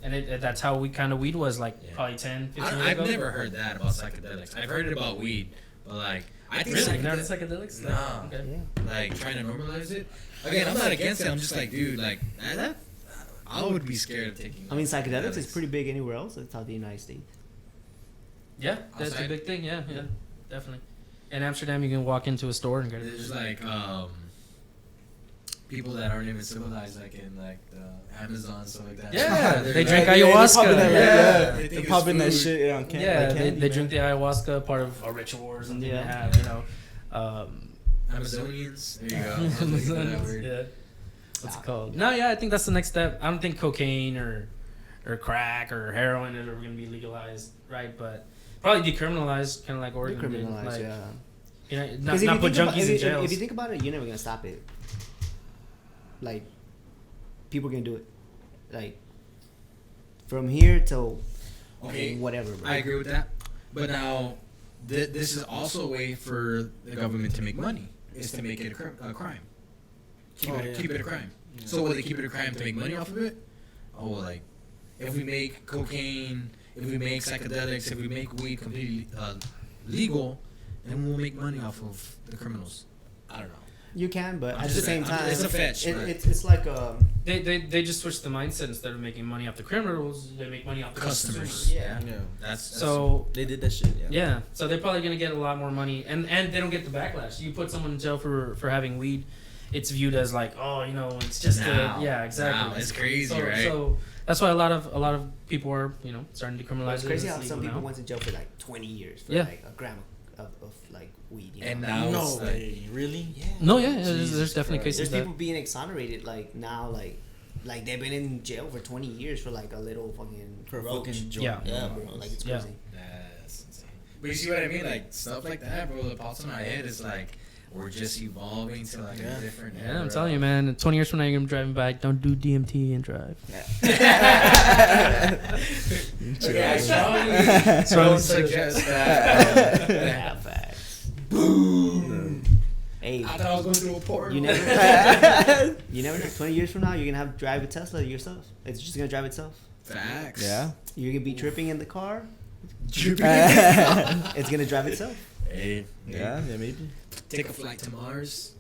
and that's how weed was like probably 10, 15 years ago. I've never heard that about psychedelics. I've heard it about weed, but like I think really not psychedelics. No, okay. Like trying to normalize it. Again, I'm not against it. I'm just like, dude, like that. I would be scared of taking. I mean, psychedelics is pretty big anywhere else outside the United States. Yeah, that's a big thing. Yeah, definitely. In Amsterdam, you can walk into a store and get it. There's like people that aren't even civilized, like in like the Amazon stuff like that. Yeah, they drink ayahuasca. They pop in that shit on candy. Yeah, they drink the ayahuasca, part of a ritual or something they have. Amazonians. There you go. Amazonians. Yeah. What's it called? No, yeah, I think that's the next step. I don't think cocaine or crack or heroin are going to be legalized, right? But probably decriminalized, kind of like Oregon did. Like, not put junkies in jails. If you think about it, you're never going to stop it. Like, people are going to do it. Like, from here till whatever. Bro. I agree with that. But now, this is also a way for the government to make money, is to make it a crime. Keep it a crime. Yeah. So will they keep it a crime to make money off of it? Oh, like, if we make cocaine, if we make psychedelics, if we make weed completely legal, then we'll make money off of the criminals. I don't know. You can, but at the same time, it's a fetch. It's like a... They just switched the mindset. Instead of making money off the criminals, they make money off the customers. Yeah. That's so they did that shit. Yeah. So they're probably gonna get a lot more money, and they don't get the backlash. You put someone in jail for having weed, it's viewed as like, oh, you know, it's just exactly. Now, it's crazy, right? So that's why a lot of people are, you know, starting to criminalize It's it. crazy how some people went to jail for like 20 years for like a gram of like weed. You know? And now No way, really? Yeah. No, yeah, there's definitely cases There's that people being exonerated like now, like they've been in jail for 20 years for like a little fucking joint. Yeah, bro. Like it's crazy. That's insane. But you see what I mean? Like stuff like that, bro. That pops in my head is like we're just evolving to like a different. Yeah, I'm telling you, man. 20 years from now, you're gonna be driving back. Don't do DMT and drive. Strongly suggest that. Yeah, facts. Boom. Hey, I thought I was going through a portal. you never know. 20 years from now, you're gonna have to drive a Tesla yourself. It's just gonna drive itself. Facts. Yeah. You're gonna be tripping in the car. Tripping. It's gonna drive itself. Hey. Yeah, maybe. Take a flight to Mars.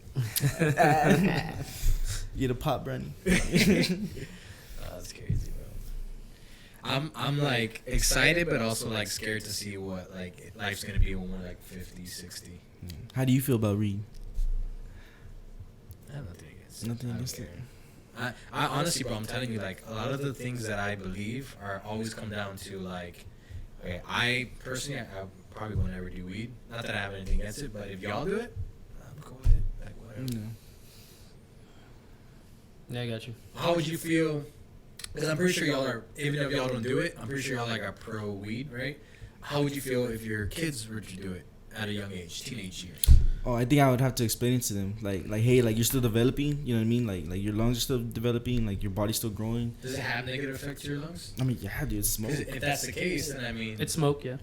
Eat a pot brownie. That's crazy, bro. I'm like excited, but also like scared to see what like life's gonna be when we're like 50, 60. How do you feel about weed? I have nothing against it. Nothing I don't against care. it. I honestly, bro, I'm telling you, like a lot of the things that I believe are always come down to like, okay, I personally, I probably won't ever do weed. Not that I have anything against it, but if y'all do it, I'm cool with it. Like whatever. Yeah, I got you. How would you feel? Because I'm pretty sure y'all are, even if y'all don't do it, I'm pretty sure y'all like are pro weed, right? How would you feel if your kids were to do it at a young age, teenage years? Oh, I think I would have to explain it to them, like, hey, like you're still developing, you know what I mean? Like your lungs are still developing, like your body's still growing. Does it have negative effects to your lungs? I mean, yeah, dude, it's smoke. 'Cause if that's the case, then I mean, It's smoke, yeah.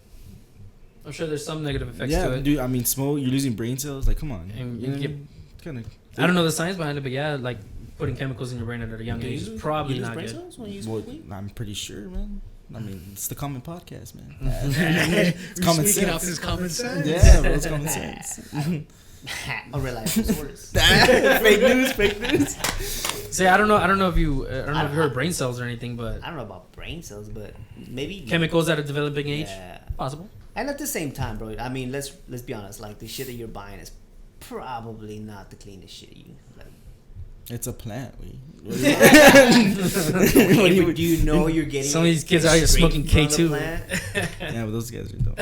I'm sure there's some negative effects Yeah, to it. dude. I mean, smoke. You're losing brain cells. Like, come on. And You know, you kind of. I don't know the science behind it, but yeah, like putting chemicals in your brain at a young age is probably You lose not brain good. cells when you Well, smoke weed? I'm pretty sure, man. I mean, it's the common podcast, man. It's we're common speaking sense. off this common sense. Yeah, bro, it's common sense. Unreliable source. Fake news, fake news. See, I don't know if you heard brain cells or anything, but I don't know about brain cells, but maybe chemicals at a developing age, Yeah. possible. And at the same time, bro, I mean, let's be honest. Like the shit that you're buying is probably not the cleanest shit you like. It's a plant. Do you know you're getting? Some of these kids out here straight smoking from the K2. plant? Yeah, but those guys are dope.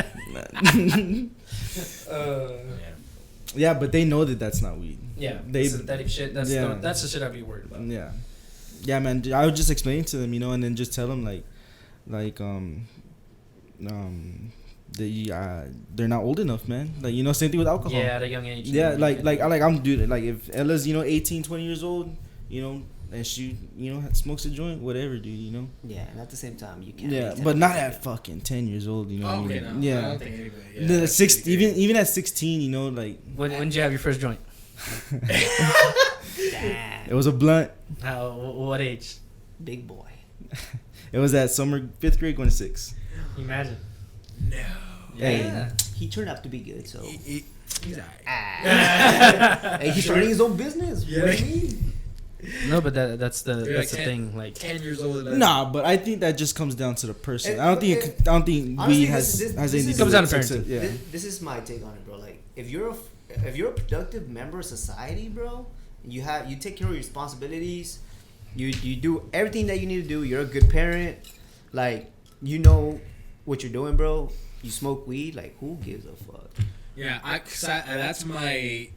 Yeah, but they know that that's not weed. Yeah, They- synthetic shit. That's yeah. that's the shit I'd be worried about. Yeah, yeah, man. I would just explain to them, and then just tell them they're not old enough, man. Like, same thing with alcohol. Yeah, at a young age. Yeah, I'm dude. Like if Ella's 18, 20 years old, and she smokes a joint, whatever, dude. Yeah, and at the same time, you can't. Yeah, be but not tempted. at fucking 10 years old. You know. Oh, what I okay, mean? no. I Yeah. don't think anybody. Yeah, The that's six, pretty good. even at 16, like When did you have your first joint? Damn, it was a blunt. What age? big boy. It was at summer 5th grade going to 6th. Imagine. No. Yeah. He turned out to be good, so. He's alright. Hey, he's running his own business. Yeah. What do you mean? No, but that's the You're that's like the 10 thing. Like 10 years old. Nah, but I think that just comes down to the person. It- I don't think honestly, weed has this anything is- to Comes do down with to success. parenting. Yeah. This is my take on it, bro. Like, if you're a productive member of society, bro, you take care of your responsibilities, you do everything that you need to do. You're a good parent, like you know what you're doing, bro. You smoke weed, like who gives a fuck? Yeah, that's my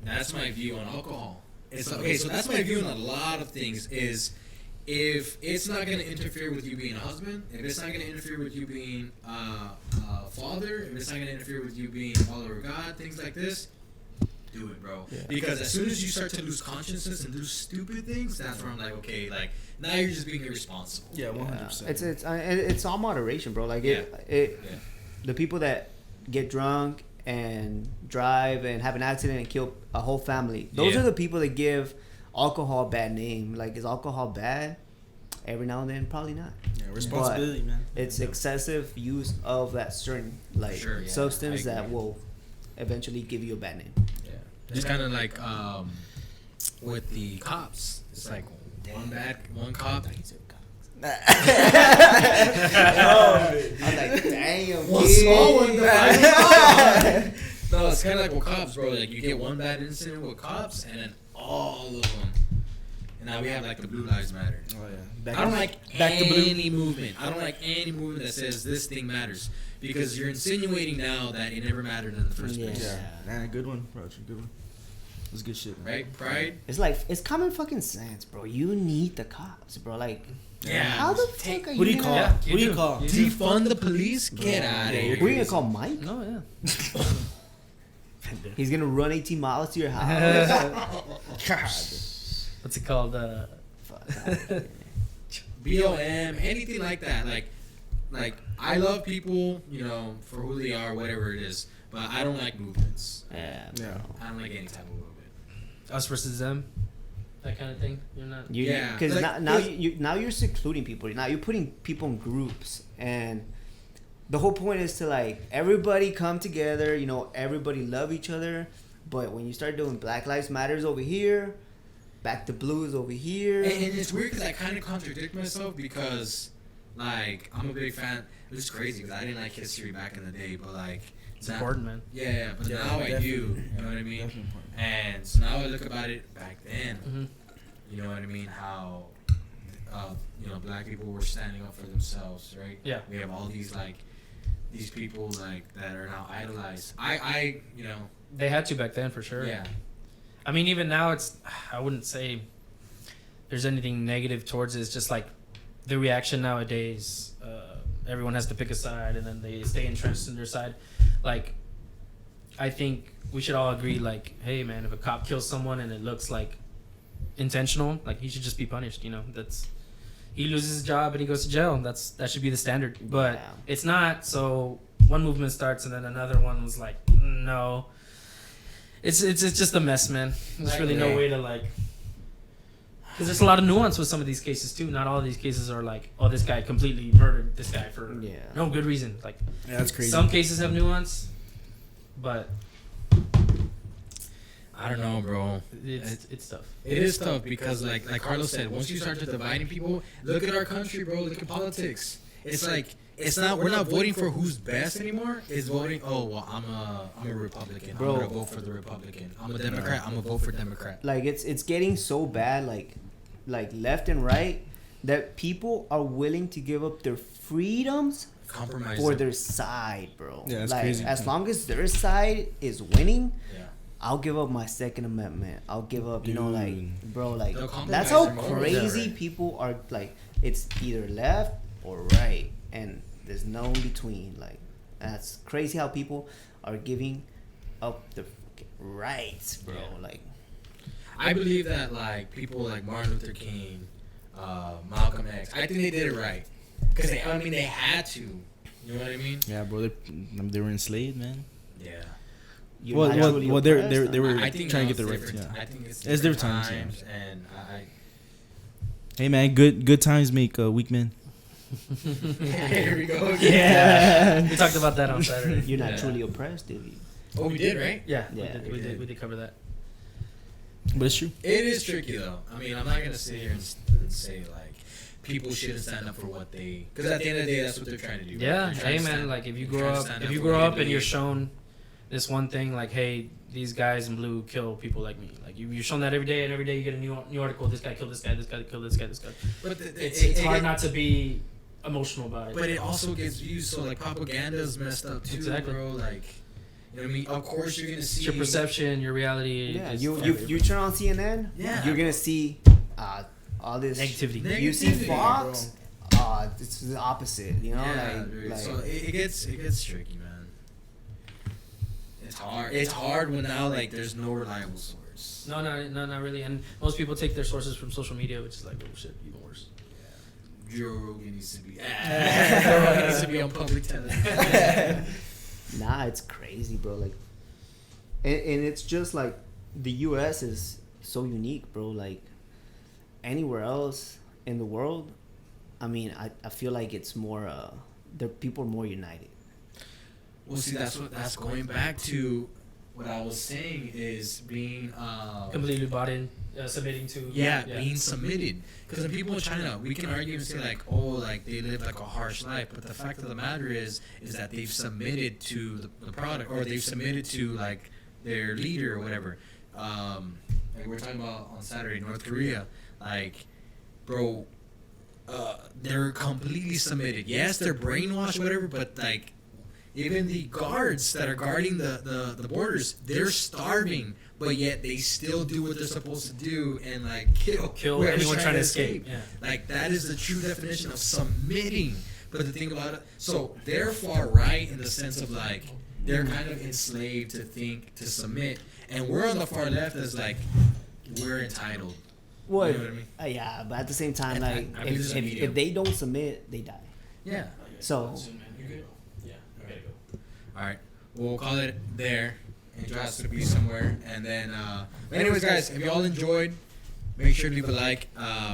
view on alcohol. It's okay, so that's my view on a lot of things. Is if it's not gonna interfere with you being a husband, if it's not gonna interfere with you being a father, if it's not gonna interfere with you being a follower of God, things like this, do it, bro. Yeah. Because as soon as you start to lose consciousness and do stupid things, that's where I'm like, okay, like now you're just being irresponsible. Yeah, 100%. It's all moderation, bro. Like Yeah. the people that get drunk and drive and have an accident and kill a whole family. Those Yeah. are the people that give alcohol a bad name. Like, is alcohol bad? Every now and then, probably not. Yeah, responsibility, man. It's excessive use of that certain Sure, yeah, substance I that agree. will eventually give you a bad name. Yeah. It's kind of like with the cops. It's like one cop. I'm like, damn, One kid. small one, No, it's kind of like with cops, bro. Like you get one bad incident with cops, and then all of them. And now we have like the Blue Lives Matter. Oh yeah. I don't like any movement. I don't like any movement that says this thing matters, because you're insinuating now that it never mattered in the first place. Yeah. Nah, good one, Roger. Good one. That's good shit, man. Right? Pride. It's like it's common fucking sense, bro. You need the cops, bro. Like, Yeah. how the fuck are Who do you gonna- call? Yeah, Who do you call? Defund the police? Get out of here. Who are you gonna call Mike? No, yeah. He's gonna run 18 miles to your house. What's it called? Fuck. BOM, anything like that. Like I love people, you know, for who they are, whatever it is. But I don't like movements. Yeah. Yeah. I don't like any type of movement. Us versus them, that kind of thing. You're not. Yeah, Because like, now you're secluding people. Now you're putting people in groups, and the whole point is to like everybody come together. You know, everybody love each other. But when you start doing Black Lives Matters over here, Back to Blues over here, And it's weird because I kind of contradict myself because, like, I'm a big fan. It was crazy because I didn't like history back in the day, but like, It's important, man. Yeah, but Yeah, now I definitely. do. You know what I mean? Definitely important. And so now I look about it back then. Mm-hmm. You know what I mean? How, you know, black people were standing up for themselves, right? Yeah. We have all these like, these people like that are now idolized. I you know. They had to back then for sure. Yeah. I mean, even now, I wouldn't say there's anything negative towards it. It's just like the reaction nowadays. Everyone has to pick a side, and then they stay entrenched in their side. Like, I think we should all agree, like, hey, man, if a cop kills someone and it looks like intentional, like, he should just be punished. You know, he loses his job and he goes to jail. That should be the standard. But Yeah. it's not. So one movement starts, and then another one was like, no. It's just a mess, man. There's really no way to like, because there's a lot of nuance with some of these cases too. Not all of these cases are like, oh, this guy completely murdered this guy for no good reason. Like, Yeah, that's crazy. some cases have nuance, but I don't know, bro. it's tough. It is tough because, like Carlos said, once you start to dividing people, look at our country, bro. Look at politics. It's like we're not voting for who's best anymore. It's voting. Oh well, I'm a Republican. Bro. I'm gonna vote for the Republican. I'm a Democrat. I'm gonna vote for Democrat. like it's getting so bad, like left and right, that people are willing to give up their freedoms Compromise for them. their side, bro. Yeah, that's like, crazy. As long as their side is winning, Yeah. I'll give up my Second Amendment. I'll give up, you know, like, Dude. bro, like, They'll compromise that's how their morals crazy there. people are. Like, it's either left or right, and there's no in between. Like, that's crazy how people are giving up their fucking rights, bro. Yeah. Like, I believe that like people like Martin Luther King, Malcolm X. I think they did it right because they had to. You know what I mean? Yeah, bro. They were enslaved, man. Yeah. you're Well, not well, truly well, oppressed. they were I think trying now to get the it's rights. different. Yeah. I think it's It's different times, and Hey, man. Good times make weak men. here we go. Yeah, we talked about that on Saturday. You're not Yeah. truly oppressed, dude. Oh, we did, right? Yeah, Yeah, we did cover that. But it's true. It is tricky though. I mean, I'm not gonna sit here and say like people shouldn't stand up for what they, because at the end of the day, that's what they're trying to do. right? Yeah, They're trying hey to man, stand- like if you they're grow trying to up, stand if for you what grow they up and you're believe. shown this one thing, like, hey, these guys in blue kill people like me. Like you're shown that every day, and every day you get a new article. This guy killed this guy. This guy killed this guy. This guy. But It's hard not to be emotional about it. But it also gets used, so like propaganda's messed up too, Exactly. bro. Like, you know what I mean? Of course you're gonna see It's your perception, your reality. Yeah, is you turn on CNN, Yeah. you're gonna see all this negativity. You see Negativity, Fox, it's the opposite. You know, Yeah, dude. So it gets tricky, man. It's hard. It's hard when now like there's no reliable source. No, not really. And most people take their sources from social media, which is like, oh shit, even worse. Joe Rogan needs to be. Joe Rogan needs to be on public television. Nah, it's crazy, bro. Like, and it's just like the U.S. is so unique, bro. Like, anywhere else in the world, I mean, I feel like it's more the people are more united. Well, see, that's going back to what I was saying is being Completely bought in. submitting to. Being submitted. Because in people in China, we can argue and say like, oh, like they live like a harsh life, but the fact of the matter is that they've submitted to the product, or they've submitted to like their leader or whatever. Like we're talking about on Saturday, North Korea, like, bro, they're completely submitted. Yes, they're brainwashed or whatever, but like, even the guards that are guarding the borders, they're starving, but yet they still do what they're supposed to do and like kill anyone trying to escape. Yeah. Like that is the true definition of submitting. But the thing about it, so they're far right in the sense of like they're kind of enslaved to submit, and we're on the far left as like we're entitled. Well, you know what I mean? Yeah, but at the same time, like I mean, if they don't submit, they die. Yeah. So. All right, we'll call it there. Enjoy us to be somewhere, and then. Anyways, guys, if y'all enjoyed, make sure to leave a like.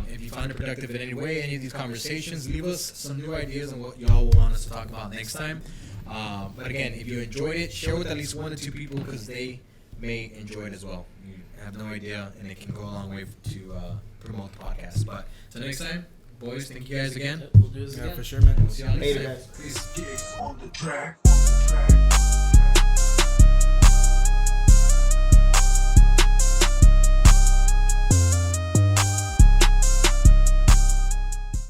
If you find it productive in any way, any of these conversations, leave us some new ideas on what y'all will want us to talk about next time. But again, if you enjoyed it, share with at least 1 or 2 people because they may enjoy it as well. You have no idea, and it can go a long way to promote the podcast. But until next time, boys, thank you guys again. We'll do this again. For sure, man. We'll see y'all next Later, time. guys. Peace. On the track.